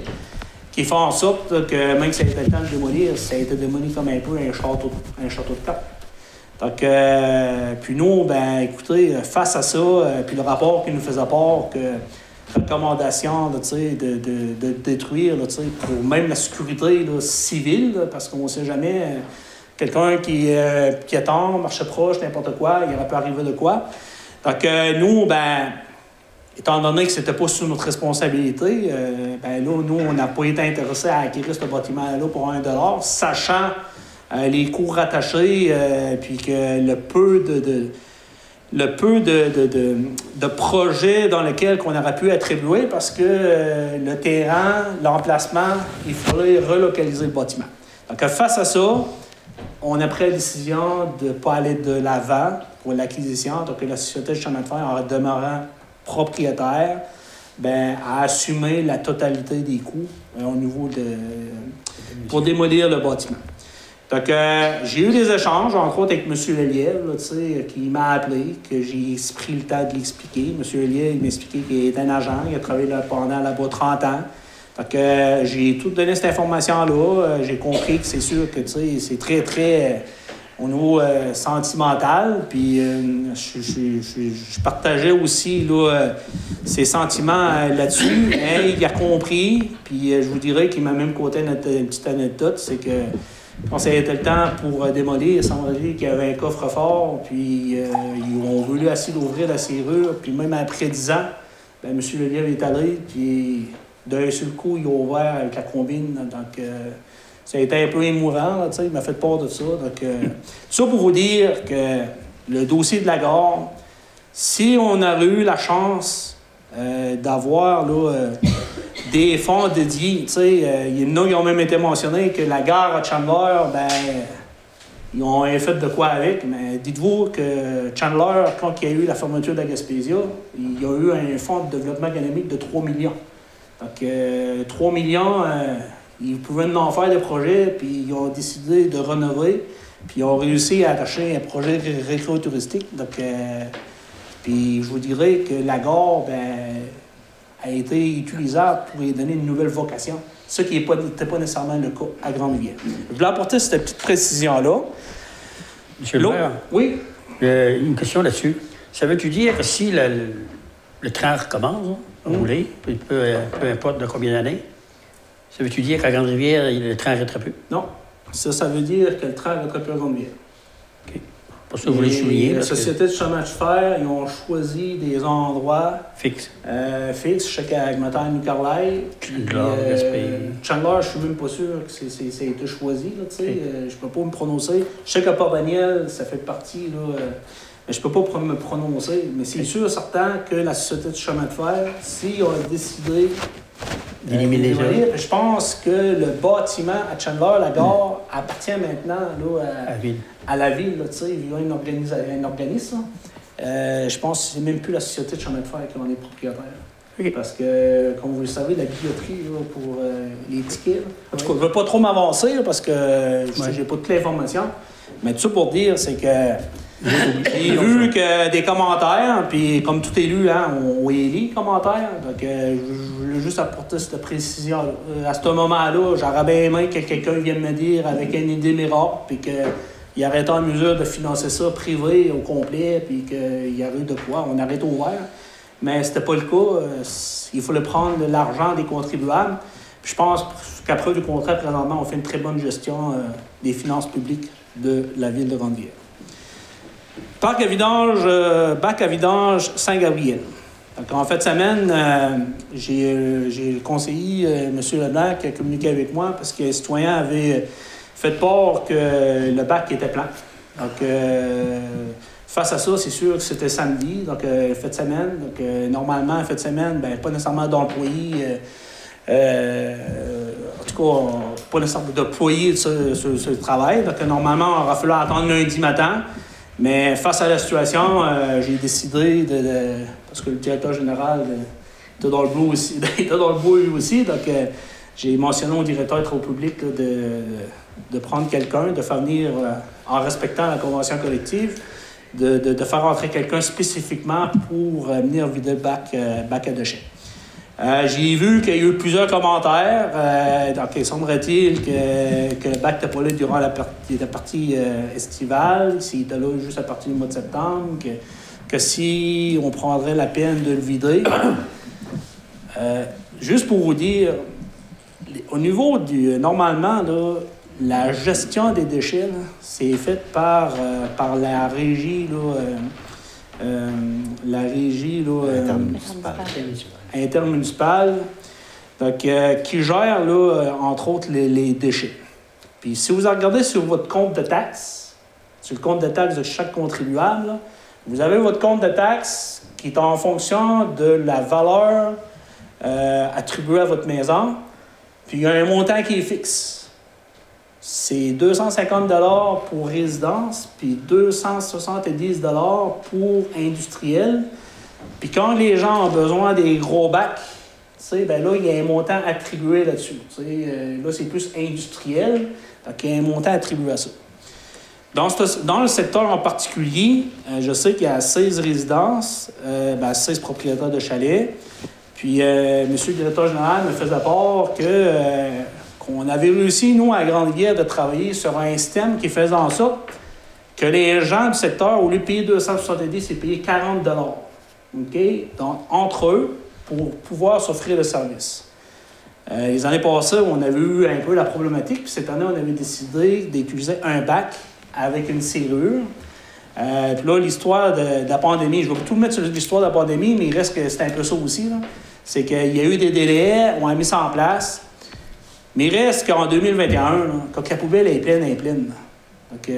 qui fait en sorte que même si ça a été le temps de démolir, ça a été démoli comme un peu un château de cartes. Donc, puis nous, ben, écoutez, face à ça, puis le rapport qui nous faisait part, que recommandation là, de détruire là, pour même la sécurité là, civile, là, parce qu'on ne sait jamais, quelqu'un qui attend, marche proche, n'importe quoi, il aurait pu arriver de quoi. Donc, nous, ben, étant donné que ce n'était pas sous notre responsabilité, ben là, nous, on n'a pas été intéressés à acquérir ce bâtiment-là pour 1 $, sachant les coûts rattachés, puis que le peu de projets dans lesquels on aurait pu attribuer, parce que le terrain, l'emplacement, il fallait relocaliser le bâtiment. Donc, face à ça, on a pris la décision de ne pas aller de l'avant pour l'acquisition. Donc, la Société de chemin de fer, en demeurant propriétaire, ben, a assumé la totalité des coûts au niveau pour démolir le bâtiment. Donc, j'ai eu des échanges, entre autres avec M. Lelièvre, qui m'a appelé, que j'ai pris le temps de l'expliquer. M. Lelièvre, il m'a expliqué qu'il est un agent, il a travaillé là pendant là-bas 30 ans. Donc, j'ai tout donné cette information-là. J'ai compris que c'est sûr que c'est très, très au niveau sentimental. Puis, je partageais aussi là, ses sentiments là-dessus. Et il a compris. Puis, je vous dirais qu'il m'a même conté une petite anecdote, c'est que quand ça a été le temps pour démolir, il semblait qu'il y avait un coffre-fort, puis ils ont voulu essayer d'ouvrir la serrure, puis même après 10 ans, bien, M. Lelièvre est allé, puis d'un seul coup, il a ouvert avec la combine. Donc, ça a été un peu émouvant, là, il m'a fait peur de ça. Donc, tout ça pour vous dire que le dossier de la gare, si on avait eu la chance d'avoir là, des fonds dédiés, il y en a qui ont même été mentionnés que la gare à Chandler, ben, ils ont fait de quoi avec, mais dites-vous que Chandler, quand il y a eu la fermeture de la Gaspésia, il y a eu un fonds de développement économique de 3 millions. Donc, 3 millions, ils pouvaient en faire des projets, puis ils ont décidé de rénover, puis ils ont réussi à attacher un projet récréo-touristique. Donc, puis je vous dirais que la gare, ben, a été utilisable pour y donner une nouvelle vocation, ce qui n'était pas nécessairement le cas à Grande-Rivière. Je voulais apporter cette petite précision-là. Monsieur le maire, oui? Une question là-dessus. Ça veut-tu dire que si le train recommence, à rouler, peu importe de combien d'années, ça veut-tu dire qu'à Grande-Rivière, le train n'arrêtera plus? Non. Ça veut dire que le train n'arrêtera plus à Grande-Rivière. OK. Pour ça, vous voulez souligner. La Société de chemin de fer, ils ont choisi des endroits fixes. Je sais qu'à Carlisle, Chandler, je ne suis même pas sûr que ça a été choisi. Je ne peux pas me prononcer. Je sais qu'à Port-Daniel, ça fait partie. Là, mais je ne peux pas me prononcer. Mais c'est sûr certain que la Société de chemin de fer, si on a décidé d'éliminer je pense que le bâtiment à Chandler, la gare, appartient maintenant là, à la ville, via un organisme. Je pense que c'est même plus la Société de chemin de fer qui en est propriétaire. Okay. Parce que, comme vous le savez, la billetterie là, pour les tickets, en tout cas, je ne veux pas trop m'avancer parce que je n'ai pas toutes les informations. Mais tout ça pour dire, c'est que j'ai vu que des commentaires, puis comme tout élu, hein, on lit les commentaires. Donc, je voulais juste apporter cette précision. À ce moment-là, j'aurais bien aimé que quelqu'un vienne me dire avec une idée miracle, puis qu'il aurait été en mesure de financer ça privé au complet, puis qu'il y aurait de quoi. On aurait ouvert. Mais c'était pas le cas. Il fallait prendre l'argent des contribuables. Puis je pense qu'après du contrat, présentement, on fait une très bonne gestion des finances publiques de la ville de Grande-Rivière. Parc à vidange, bac à vidange Saint-Gabriel. Donc, en fin de semaine, j'ai le conseiller, M. Leblanc, qui a communiqué avec moi parce que les citoyens avaient fait part que le bac était plein. Donc, face à ça, c'est sûr que c'était samedi, donc fin de semaine. Donc, normalement, fin de semaine, ben, pas nécessairement d'employés. En tout cas, pas nécessairement d'employés sur le travail. Donc, normalement, on aura fallu attendre lundi matin. Mais face à la situation, j'ai décidé parce que le directeur général était dans le bout aussi, lui aussi. Donc, j'ai mentionné au directeur très public là, de prendre quelqu'un, de faire venir, en respectant la convention collective, de faire entrer quelqu'un spécifiquement pour venir vider le bac à déchets. J'ai vu qu'il y a eu plusieurs commentaires. Donc, il semblerait-il que le bac n'était pas là durant la partie estivale, s'il était là juste à partir du mois de septembre, que si on prendrait la peine de le vider. Juste pour vous dire, au niveau normalement, là, la gestion des déchets, c'est fait par la régie là, la régie là, intermunicipale, donc, qui gère, là, entre autres, les déchets. Puis si vous regardez sur votre compte de taxes, sur le compte de taxes de chaque contribuable, là, vous avez votre compte de taxes qui est en fonction de la valeur attribuée à votre maison, puis il y a un montant qui est fixe. C'est 250 $ pour résidence, puis 270 $ pour industriel. Puis quand les gens ont besoin des gros bacs, ben là, il y a un montant attribué là-dessus. Là, c'est plus industriel, donc il y a un montant attribué à ça. Dans le secteur en particulier, je sais qu'il y a 16 résidences, 16 propriétaires de chalets. Puis, M. le directeur général me faisait part qu'on avait réussi, nous, à Grande-Rivière, de travailler sur un système qui faisait en sorte que les gens du secteur, au lieu de payer 270, c'est payer 40 $. OK? Donc, entre eux, pour pouvoir s'offrir le service. Les années passées, on avait eu un peu la problématique, puis cette année, on avait décidé d'utiliser un bac avec une serrure. Puis là, l'histoire de la pandémie, je vais tout mettre sur l'histoire de la pandémie, mais il reste que c'est un peu ça aussi, là. C'est qu'il y a eu des délais, on a mis ça en place, mais il reste qu'en 2021, là, quand la poubelle est pleine, elle est pleine. Donc, tu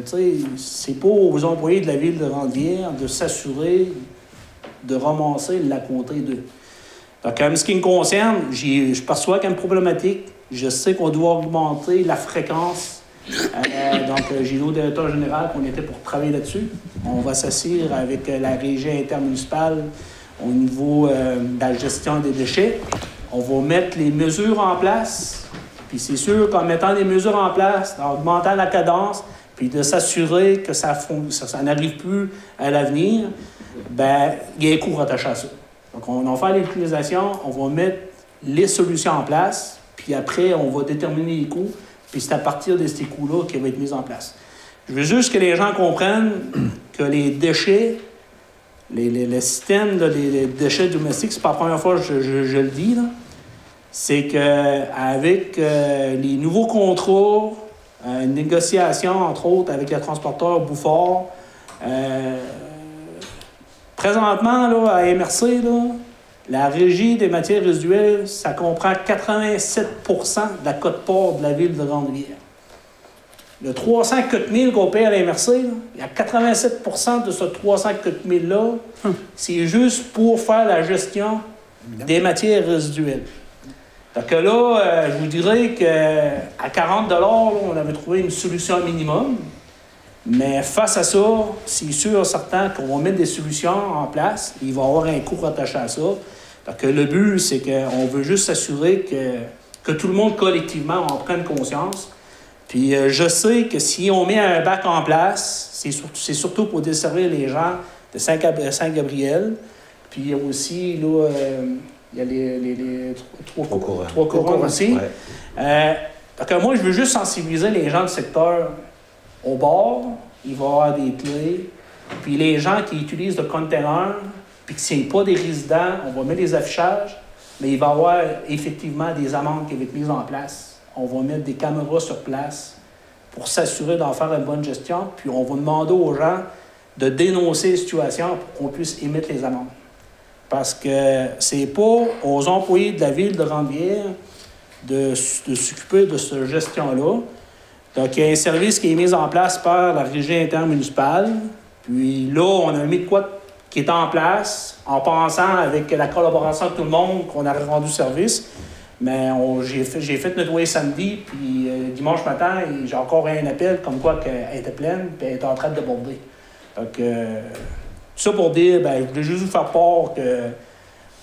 sais, c'est pas aux employés de la ville de Grande-Rivière de s'assurer de ramasser la comptée d'eux. Donc, en ce qui me concerne, je perçois qu'il y a une problématique. Je sais qu'on doit augmenter la fréquence. Donc, j'ai dit au directeur général qu'on était pour travailler là-dessus. On va s'assurer avec la régie intermunicipale au niveau de la gestion des déchets. On va mettre les mesures en place. Puis c'est sûr qu'en mettant les mesures en place, en augmentant la cadence, puis de s'assurer que ça n'arrive plus à l'avenir, ben il y a un coût rattaché à ça. Donc, on va faire l'utilisation, on va mettre les solutions en place, puis après, on va déterminer les coûts, puis c'est à partir de ces coûts-là qui vont être mis en place. Je veux juste que les gens comprennent que les déchets, le système des déchets domestiques, c'est pas la première fois que je le dis, là, c'est qu'avec les nouveaux contrats, une négociation, entre autres, avec le transporteur Bouffard, présentement, là, à MRC, là, la régie des matières résiduelles, ça comprend 87 % de la quote-part de la ville de Grande-Rivière. Le 304 000 qu'on paye à la MRC, là, il y a 87 % de ce 304 000-là, c'est juste pour faire la gestion des matières résiduelles. Donc là, je vous dirais qu'à 40 $, là, on avait trouvé une solution minimum. Mais face à ça, c'est sûr, certain qu'on va mettre des solutions en place. Il va y avoir un coût rattaché à ça. Donc le but, c'est qu'on veut juste s'assurer que tout le monde, collectivement, en prenne conscience. Puis je sais que si on met un bac en place, c'est surtout pour desservir les gens de Saint-Gabriel. Puis il y a aussi, là, il y a les trois courants aussi. Ouais. Donc moi, je veux juste sensibiliser les gens du secteur. Au bord, il va y avoir des clés. Puis les gens qui utilisent le container, puis que ce n'est pas des résidents, on va mettre des affichages, mais il va y avoir effectivement des amendes qui vont être mises en place. On va mettre des caméras sur place pour s'assurer d'en faire une bonne gestion. Puis on va demander aux gens de dénoncer les situations pour qu'on puisse émettre les amendes. Parce que c'est pas aux employés de la ville de Grande-Rivière de s'occuper de cette gestion-là. Donc, il y a un service qui est mis en place par la régie intermunicipale. Puis là, on a mis de quoi qui est en place en pensant avec la collaboration de tout le monde qu'on a rendu service. Mais j'ai fait nettoyer samedi, puis dimanche matin, j'ai encore un appel comme quoi qu'elle était pleine, puis elle était en train de déborder. Donc, tout ça pour dire, je voulais juste vous faire part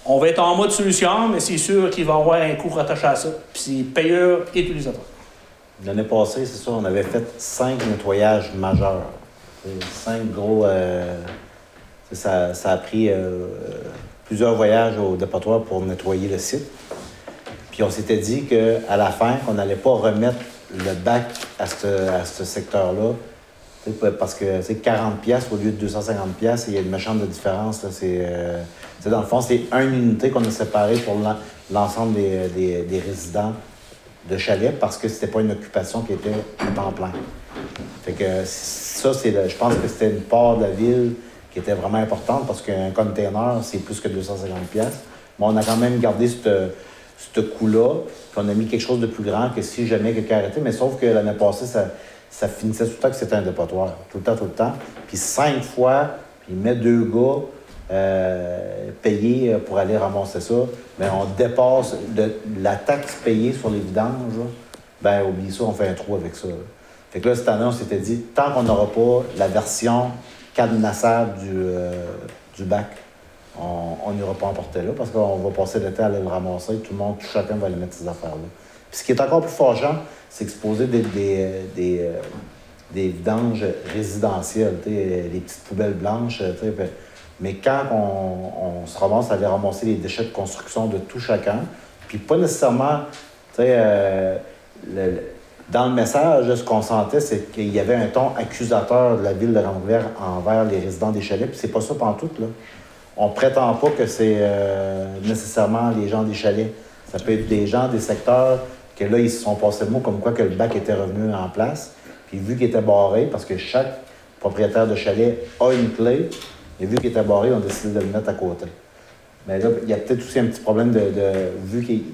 qu'on va être en mode solution, mais c'est sûr qu'il va y avoir un coût rattaché à ça. Puis c'est payeur et utilisateur. L'année passée, c'est ça, on avait fait 5 nettoyages majeurs. 5 gros... ça a pris plusieurs voyages au dépotoir pour nettoyer le site. Puis on s'était dit qu'à la fin, qu'on n'allait pas remettre le bac à ce secteur-là. Parce que c'est 40$ au lieu de 250$, il y a une méchante de différence. Là, dans le fond, c'est une unité qu'on a séparée pour l'ensemble des résidents de chalet parce que c'était pas une occupation qui était à temps plein. Fait que ça, je pense que c'était une part de la ville qui était vraiment importante parce qu'un container, c'est plus que 250 pièces. Mais on a quand même gardé ce coût-là, puis on a mis quelque chose de plus grand que si jamais quelqu'un arrêtait. Mais sauf que l'année passée, ça finissait tout le temps que c'était un dépotoir. Tout le temps. Puis 5 fois, puis il met 2 gars payés pour aller ramasser ça. Mais on dépasse la taxe payée sur les vidanges. Là, ben oublie ça, on fait un trou avec ça. Là. Fait que là, cette année, on s'était dit, tant qu'on n'aura pas la version cadenassable du bac, on n'ira pas emporter là parce qu'on va passer l'été à aller le ramasser. Tout le monde, chacun va aller mettre ses affaires-là. Puis ce qui est encore plus fâchant, c'est que c'est supposé des vidanges résidentielles, les petites poubelles blanches. Mais quand on se ramasse à aller ramasser les déchets de construction de tout chacun, puis pas nécessairement, dans le message, ce qu'on sentait, c'est qu'il y avait un ton accusateur de la ville de Renauvière envers les résidents des chalets, puis c'est pas ça pantoute, là. On prétend pas que c'est nécessairement les gens des chalets. Ça peut être des gens des secteurs que là, ils se sont passés le mot comme quoi que le bac était revenu en place, puis vu qu'il était barré, parce que chaque propriétaire de chalet a une clé, et vu qu'il était barré, on a décidé de le mettre à côté. Mais là, il y a peut-être aussi un petit problème vu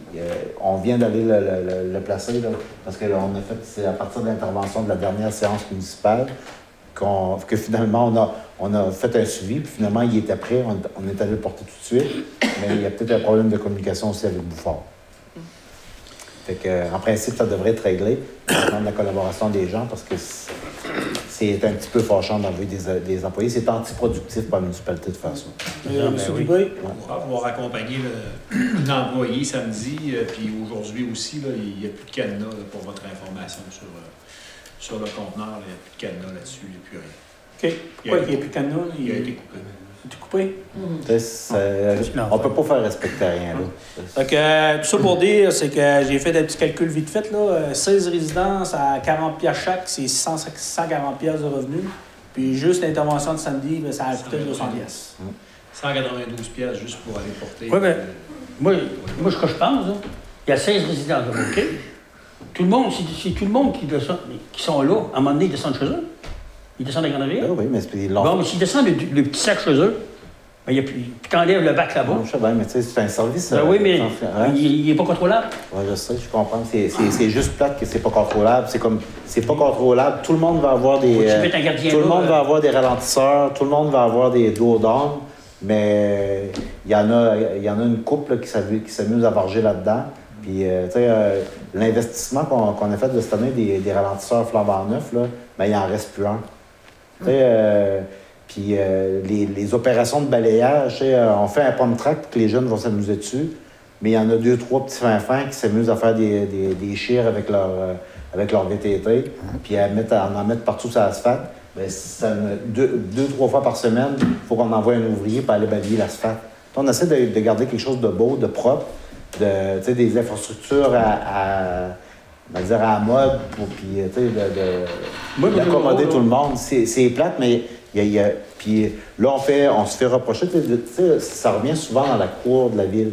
qu'on vient d'aller le placer, là, parce que là, c'est à partir de l'intervention de la dernière séance municipale que finalement, on a fait un suivi, puis finalement, il était prêt, on est allé le porter tout de suite, mais il y a peut-être un problème de communication aussi avec Bouffard. Fait que, en principe, ça devrait être réglé, dans la collaboration des gens, parce que c'est un petit peu fâchant d'enlever des employés. C'est antiproductif pour la municipalité de faire ça. On va pouvoir accompagner l'employé samedi, puis aujourd'hui aussi, là, il n'y a plus de cadenas là, pour votre information sur le conteneur. Il n'y a plus de cadenas là-dessus, il n'y a plus rien. OK. Pourquoi il n'y a plus de cadenas? Il a été coupé. Il a été coupé? On ne peut pas faire respecter rien. Là. Donc, tout ça pour dire, c'est que j'ai fait des petits calculs vite fait. Là. 16 résidences à 40 piastres chaque, c'est 140 piastres de revenus. Puis juste l'intervention de samedi, ça a coûté 200 piastres. 192 piastres juste pour aller porter. Oui, mais moi, ce que je pense, là, il y a 16 résidences, OK? Tout le monde, c'est tout le monde qui sont là. À un moment donné, ils descendent chez eux. Ils descendent à Grande-Rivière. Oui, mais c'est bon, mais s'ils descendent le petit sac chez eux, ben, puis t'enlèves le bac là-bas. Je sais bien, mais tu sais, c'est un service. Ben oui, mais il n'est pas contrôlable. Oui, je sais, je comprends. C'est juste plate que c'est pas contrôlable. C'est comme, c'est pas contrôlable. Tout le monde va avoir des. Tout le monde va avoir des ralentisseurs, tout le monde va avoir des dos d'armes, mais il y en a une couple là, qui s'amuse à varger là-dedans. Puis, tu sais, l'investissement qu'on a fait de cette année des ralentisseurs flambant neufs, là, ben, il n'en reste plus un. Tu sais, puis les opérations de balayage, on fait un pump track que les jeunes vont s'amuser dessus, mais il y en a 2-3 petits fins qui s'amusent à faire des chires avec leur VTT, puis à en mettre partout sur l'asphalte. Ben, 2-3 fois par semaine, il faut qu'on envoie un ouvrier pour aller balayer l'asphalte. On essaie de garder quelque chose de beau, de propre, des infrastructures à mode, puis d'accommoder tout le monde. C'est plate, mais puis là, on se fait reprocher. Ça revient souvent dans la cour de la ville.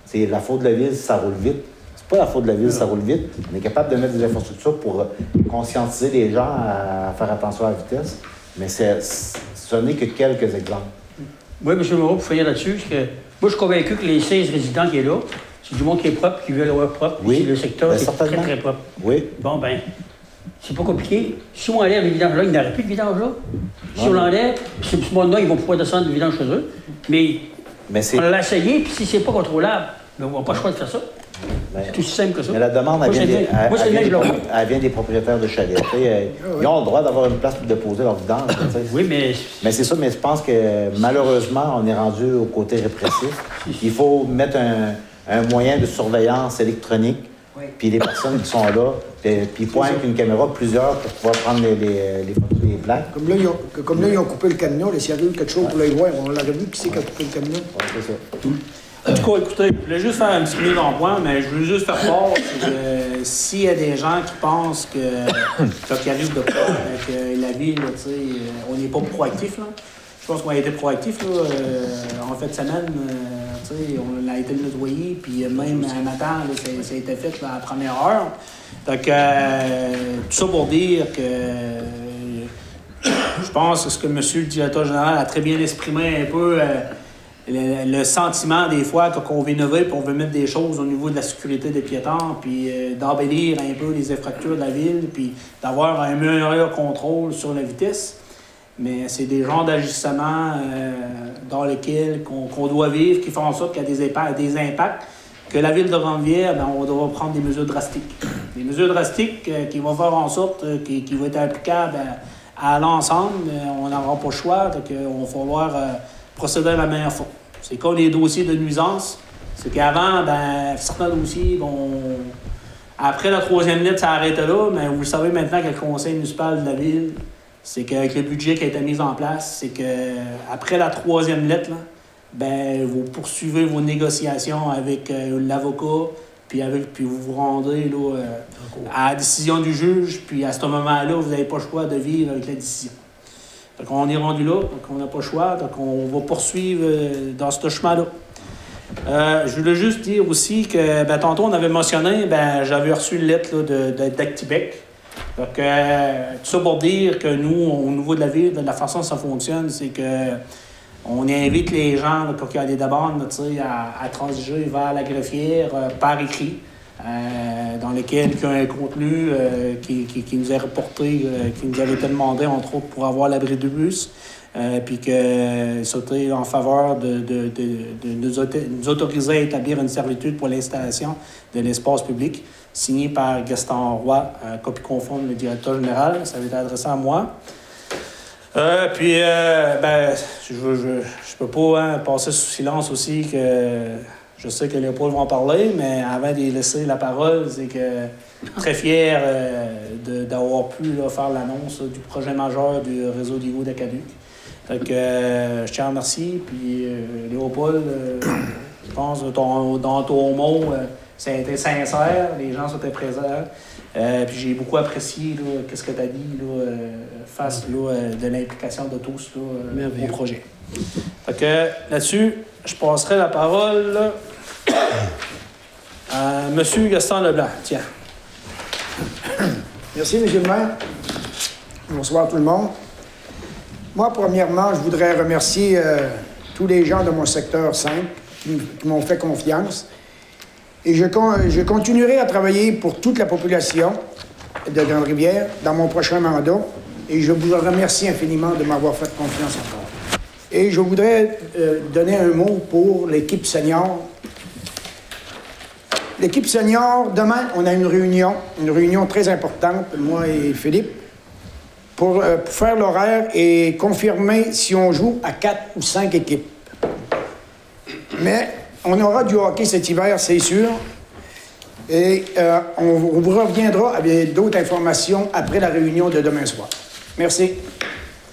C'est la faute de la ville si ça roule vite. C'est pas la faute de la ville si ça roule vite. On est capable de mettre des infrastructures pour conscientiser les gens à faire attention à la vitesse. Mais ce n'est que quelques exemples. Oui, M. Moreau, pour finir là-dessus, moi, je suis convaincu que les 16 résidents qui sont là, c'est du monde qui est propre, qui veut l'avoir propre. Oui, le secteur est très, très propre. Oui. Bon, ben, c'est pas compliqué. Si on enlève les vidanges-là, il n'y aurait plus de vidange là. Si on l'enlève, ce monde-là, ils vont pouvoir descendre le vidange chez eux. Mais on l'a essayé, puis si c'est pas contrôlable, ben, on n'a pas le choix de faire ça. C'est tout aussi simple que ça. Mais la demande, elle vient des propriétaires de chalets. Ils ont le droit d'avoir une place pour déposer leur vidange. Oui, mais c'est ça, mais je pense que malheureusement, on est rendu au côté répressif. Il faut mettre un moyen de surveillance électronique, puis les personnes qui sont là, puis pointent une caméra, plusieurs, pour pouvoir prendre les photos des plaques. Comme là, ils ont coupé le camion, s'il y avait quelque chose pour les voir, on l'aurait vu qui c'est qui a coupé le camion. Oui, c'est ça. En tout cas, écoutez, je voulais juste faire un petit mise en point, mais je veux juste faire part que s'il y a des gens qui pensent que qu'il arrive de quoi avec la ville, on n'est pas proactif, là. Je pense qu'on a été proactif, là. En fin de semaine, on a été le nettoyer, puis même un matin, là, ça a été fait là, à la première heure. Donc, tout ça pour dire que je pense que ce que M. le directeur général a très bien exprimé un peu le sentiment des fois qu'on veut innover puis on veut mettre des choses au niveau de la sécurité des piétons, puis d'embellir un peu les infrastructures de la ville, puis d'avoir un meilleur contrôle sur la vitesse. Mais c'est des genres d'ajustements dans lesquels qu'on doit vivre, qui font en sorte qu'il y a des impacts, que la ville de Grande-Rivière, on devra prendre des mesures drastiques. Des mesures drastiques qui vont faire en sorte qui vont être applicables à l'ensemble. On n'aura pas le choix, donc on va falloir procéder à la meilleure façon. C'est comme les dossiers de nuisance. C'est qu'avant, certains dossiers, après la 3e lettre, ça arrêtait là, mais vous le savez maintenant que le conseil municipal de la ville, c'est qu'avec le budget qui a été mis en place, c'est qu'après la 3e lettre, là, vous poursuivez vos négociations avec l'avocat, puis vous vous rendez là, à la décision du juge, puis à ce moment-là, vous n'avez pas le choix de vivre avec la décision. Donc on est rendu là, donc on n'a pas le choix, donc on va poursuivre dans ce chemin-là. Je voulais juste dire aussi que, tantôt on avait mentionné, j'avais reçu une lettre d'Actibec. Donc, tout ça pour dire que nous, au niveau de la ville, de la façon dont ça fonctionne, c'est que on invite les gens, là, quand il y a des demandes, à transiger vers la greffière par écrit, dans lesquels il y a un contenu qui nous est reporté, qui nous avait été demandé, entre autres, pour avoir l'abri de bus, puis que c'était en faveur de nous autoriser à établir une servitude pour l'installation de l'espace public, signé par Gaston Roy, copie conforme le directeur général. Ça avait été adressé à moi. Je peux pas passer sous silence aussi que je sais que Léopold va en parler, mais avant de laisser la parole, c'est que très fier d'avoir pu faire l'annonce du projet majeur du réseau d'Ivo d'Acaduc. Donc, je tiens à remercier. Puis, Léopold, je pense dans ton mot, ça a été sincère, les gens étaient présents. Puis j'ai beaucoup apprécié ce que tu as dit face de l'implication de tous au projet. Donc, là-dessus, je passerai la parole à M. Gaston Leblanc. Tiens. Merci, M. le maire. Bonsoir tout le monde. Moi, premièrement, je voudrais remercier tous les gens de mon secteur 5 qui m'ont fait confiance. Et je continuerai à travailler pour toute la population de Grande-Rivière dans mon prochain mandat. Et je vous remercie infiniment de m'avoir fait confiance encore. Et je voudrais donner un mot pour l'équipe senior. L'équipe senior, demain, on a une réunion très importante, moi et Philippe, pour faire l'horaire et confirmer si on joue à 4 ou 5 équipes. Mais on aura du hockey cet hiver, c'est sûr. Et on vous reviendra avec d'autres informations après la réunion de demain soir. Merci.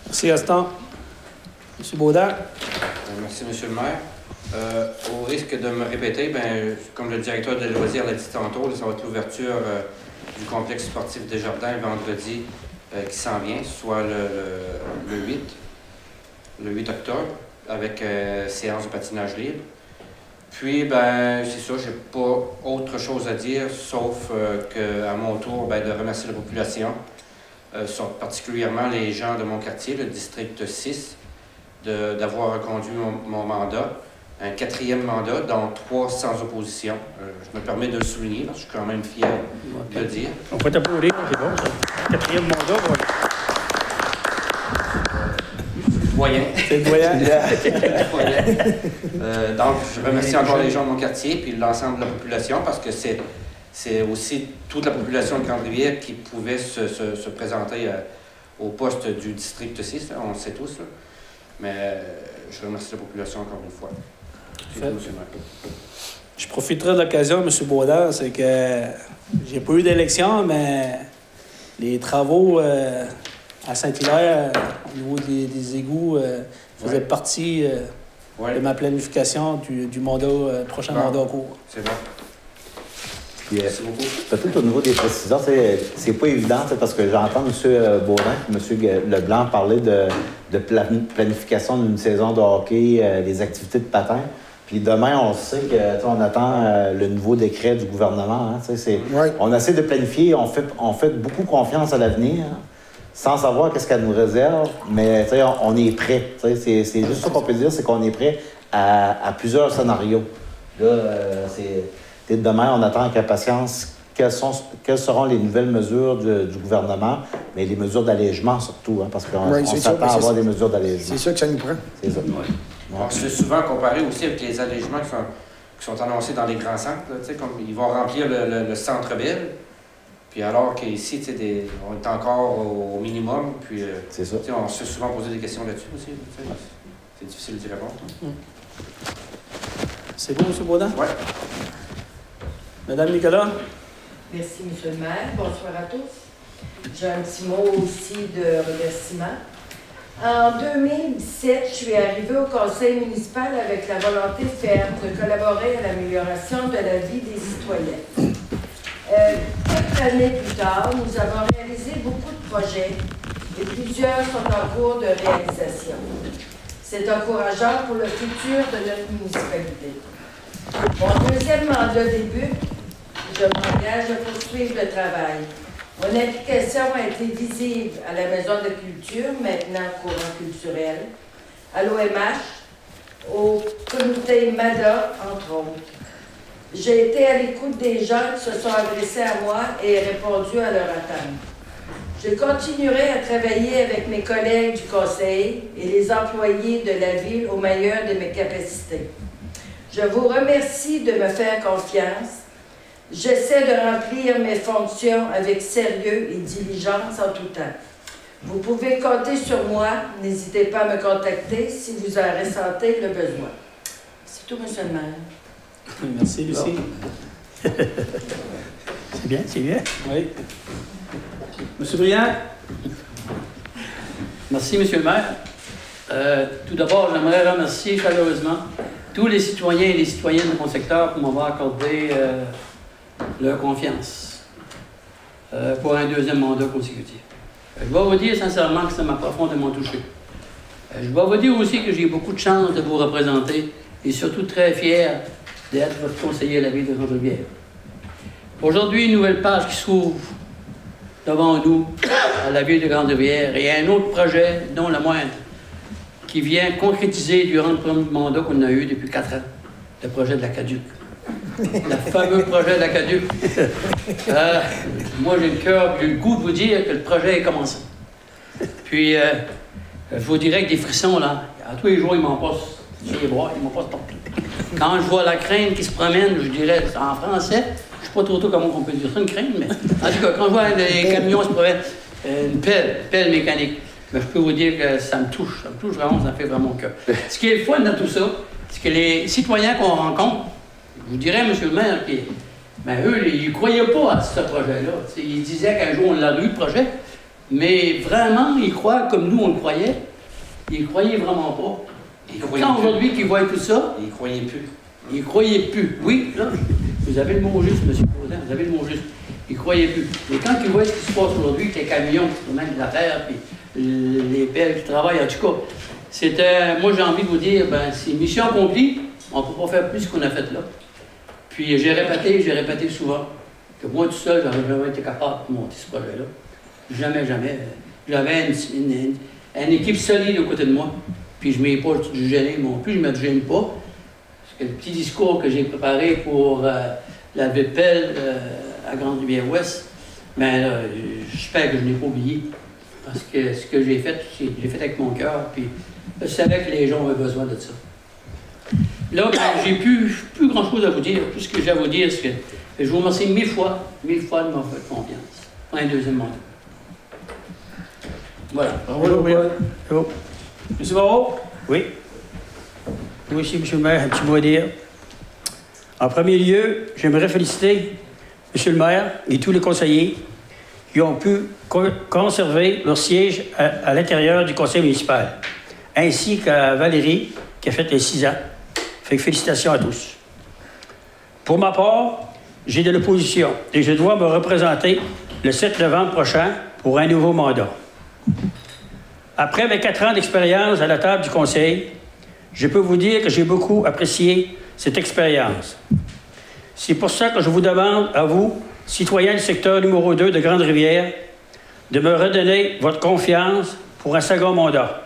Merci, Gaston. M. Baudin. Merci, M. le maire. Au risque de me répéter, comme le directeur de loisirs l'a dit tantôt, ça va être l'ouverture du complexe sportif Desjardins vendredi qui s'en vient, soit le 8 octobre, avec séance de patinage libre. Puis, c'est ça, j'ai pas autre chose à dire, sauf qu'à mon tour, de remercier la population, particulièrement les gens de mon quartier, le district 6, d'avoir reconduit mon mandat, un 4e mandat, dont 3 sans opposition. Je me permets de le souligner, parce que je suis quand même fier de le dire. On peut t'applaudir, c'est bon, ça. 4e mandat, voilà. Doyen. C'est le doyen. Donc, je remercie encore les gens de mon quartier puis l'ensemble de la population parce que c'est aussi toute la population de Grande-Rivière qui pouvait se présenter au poste du district 6, on le sait tous. Là. Mais je remercie la population encore une fois. Je profiterai de l'occasion, M. Baudin, c'est que j'ai pas eu d'élection, mais les travaux à Saint-Hilaire, au niveau des égouts, faisaient partie de ma planification du mandat, prochain mandat en cours. C'est bon. Puis, peut-être au niveau des précisions, c'est pas évident parce que j'entends M. Baudin et M. Leblanc parler de planification d'une saison de hockey, des activités de patin. Puis demain, on sait qu'on attend le nouveau décret du gouvernement. Hein, on essaie de planifier, on fait beaucoup confiance à l'avenir. Hein. sans savoir qu'est-ce qu'elle nous réserve, mais on est prêt. C'est juste ça qu'on peut dire, c'est qu'on est prêt à plusieurs scénarios. Là, demain, on attend avec impatience quelles seront les nouvelles mesures du gouvernement, mais les mesures d'allègement surtout, hein, parce qu'on s'attend à avoir des mesures d'allègement. C'est ça que ça nous prend. C'est ça. On se fait souvent comparer aussi avec les allègements qui sont annoncés dans les grands centres, là, comme ils vont remplir le centre-ville. Puis alors qu'ici, on est encore au minimum, puis on se fait souvent poser des questions là-dessus aussi. C'est difficile d'y répondre. C'est bon, M. Baudin? Oui. Madame Nicolas? Merci, M. le maire. Bonsoir à tous. J'ai un petit mot aussi de remerciement. En 2017, je suis arrivée au conseil municipal avec la volonté ferme de collaborer à l'amélioration de la vie des citoyens. Quelques années plus tard, nous avons réalisé beaucoup de projets et plusieurs sont en cours de réalisation. C'est encourageant pour le futur de notre municipalité. Mon deuxième mandat débute. Je m'engage à poursuivre le travail. Mon implication a été visible à la Maison de culture, maintenant courant culturel, à l'OMH, au comité MADA, entre autres. J'ai été à l'écoute des gens qui se sont adressés à moi et répondu à leurs attentes. Je continuerai à travailler avec mes collègues du conseil et les employés de la ville au meilleur de mes capacités. Je vous remercie de me faire confiance. J'essaie de remplir mes fonctions avec sérieux et diligence en tout temps. Vous pouvez compter sur moi. N'hésitez pas à me contacter si vous en ressentez le besoin. C'est tout, M. le maire. Merci, Lucie. C'est bien, c'est bien. Oui. M. Briand? Merci, M. le maire. Tout d'abord, j'aimerais remercier chaleureusement tous les citoyens et les citoyennes de mon secteur pour m'avoir accordé leur confiance pour un deuxième mandat consécutif. Je dois vous dire sincèrement que ça m'a profondément touché. Je dois vous dire aussi que j'ai beaucoup de chance de vous représenter et surtout très fier d'être votre conseiller à la ville de Grande-Rivière. Aujourd'hui, une nouvelle page qui s'ouvre devant nous à la ville de Grande-Rivière et un autre projet, dont le moindre, qui vient concrétiser durant le premier mandat qu'on a eu depuis 4 ans, le projet de l'Aqueduc. Le fameux projet de l'Aqueduc. Moi, j'ai le cœur, j'ai le goût de vous dire que le projet est commencé. Puis, je vous dirais que des frissons, là, à tous les jours, ils m'en passent sur les bras, ils m'en passent partout. Quand je vois la crane qui se promène, je dirais, en français, je ne sais pas trop comment on peut dire ça, une crane, mais en tout cas, quand je vois les camions se promènent, une pelle mécanique, ben, je peux vous dire que ça me touche vraiment, ça me fait vraiment le cœur. Ce qui est le fun dans tout ça, c'est que les citoyens qu'on rencontre, je vous dirais, M. le maire, ben, eux, ils ne croyaient pas à ce projet-là. Ils disaient qu'un jour, on l'a eu, le projet, mais vraiment, ils croient comme nous, on le croyait. Ils ne croyaient vraiment pas. Quand aujourd'hui qu'ils voient tout ça, ils ne croyaient plus. Ils ne croyaient plus. Oui, là, vous avez le mot juste, M. Baudin, vous avez le mot juste. Ils ne croyaient plus. Mais quand ils voient ce qui se passe aujourd'hui, avec les camions qui promènent de la terre, puis les pelles qui travaillent, en tout cas, c'était, moi j'ai envie de vous dire, ben, c'est mission accomplie, on ne peut pas faire plus ce qu'on a fait là. Puis j'ai répété souvent que moi tout seul, j'aurais jamais été capable de monter ce projet-là. Jamais, jamais. J'avais une équipe solide aux côtés de moi. Puis je ne m'ai pas du gêné non plus, je ne me gêne pas. Parce que le petit discours que j'ai préparé pour la VPL à Grande-Rivière-Ouest, ben, j'espère que je n'ai pas oublié. Parce que ce que j'ai fait avec mon cœur, puis je savais que les gens avaient besoin de ça. Là, ben, j'ai plus grand-chose à vous dire. Tout ce que j'ai à vous dire, c'est que je vous remercie 1000 fois de m'avoir fait confiance pour un deuxième mandat. Voilà. Bravo. M. Barreau? Oui. Moi aussi, M. le maire, un petit mot à dire. En premier lieu, j'aimerais féliciter M. le maire et tous les conseillers qui ont pu conserver leur siège à l'intérieur du conseil municipal, ainsi qu'à Valérie, qui a fait les 6 ans. Fait que félicitations à tous. Pour ma part, j'ai de l'opposition et je dois me représenter le 7 novembre prochain pour un nouveau mandat. Après mes 4 ans d'expérience à la table du conseil, je peux vous dire que j'ai beaucoup apprécié cette expérience. C'est pour ça que je vous demande, à vous, citoyens du secteur numéro 2 de Grande-Rivière, de me redonner votre confiance pour un second mandat,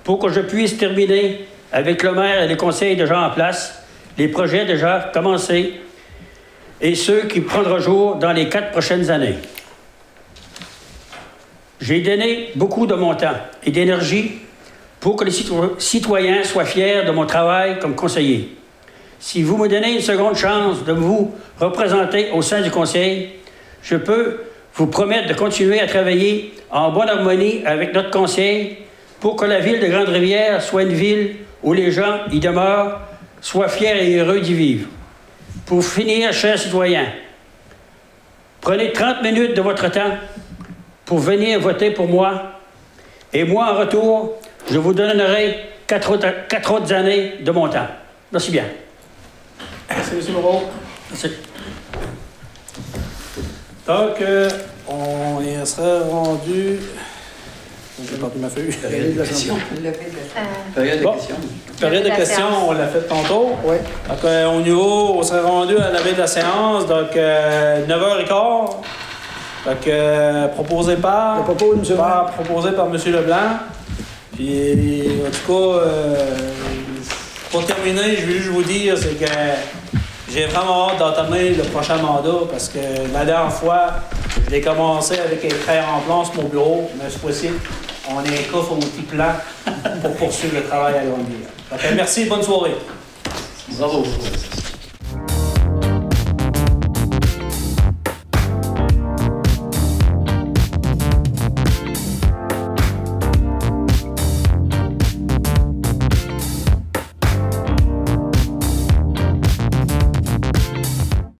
pour que je puisse terminer avec le maire et les conseils déjà en place, les projets déjà commencés et ceux qui prendront jour dans les 4 prochaines années. J'ai donné beaucoup de mon temps et d'énergie pour que les citoyens soient fiers de mon travail comme conseiller. Si vous me donnez une seconde chance de vous représenter au sein du conseil, je peux vous promettre de continuer à travailler en bonne harmonie avec notre conseil pour que la ville de Grande-Rivière soit une ville où les gens y demeurent, soient fiers et heureux d'y vivre. Pour finir, chers citoyens, prenez 30 minutes de votre temps pour venir voter pour moi. Et moi, en retour, je vous donnerai 4 autres années de mon temps. Merci bien. Merci, M. Moreau. Merci. Donc, on y serait rendu... J'ai perdu ma feuille. Période de questions. Période de questions, on l'a fait tantôt. Oui. Donc, au niveau, on serait rendu à la veille de la séance, donc 9h15. Donc, proposé par M. Leblanc. Puis, en tout cas, pour terminer, je veux juste vous dire, c'est que j'ai vraiment hâte d'entamer le prochain mandat parce que la dernière fois, je l'ai commencé avec les traits en plan sur mon bureau, mais cette fois-ci, on est un coffre au petit plan pour poursuivre le travail à Grande-Rivière. Donc, merci, bonne soirée. Bravo.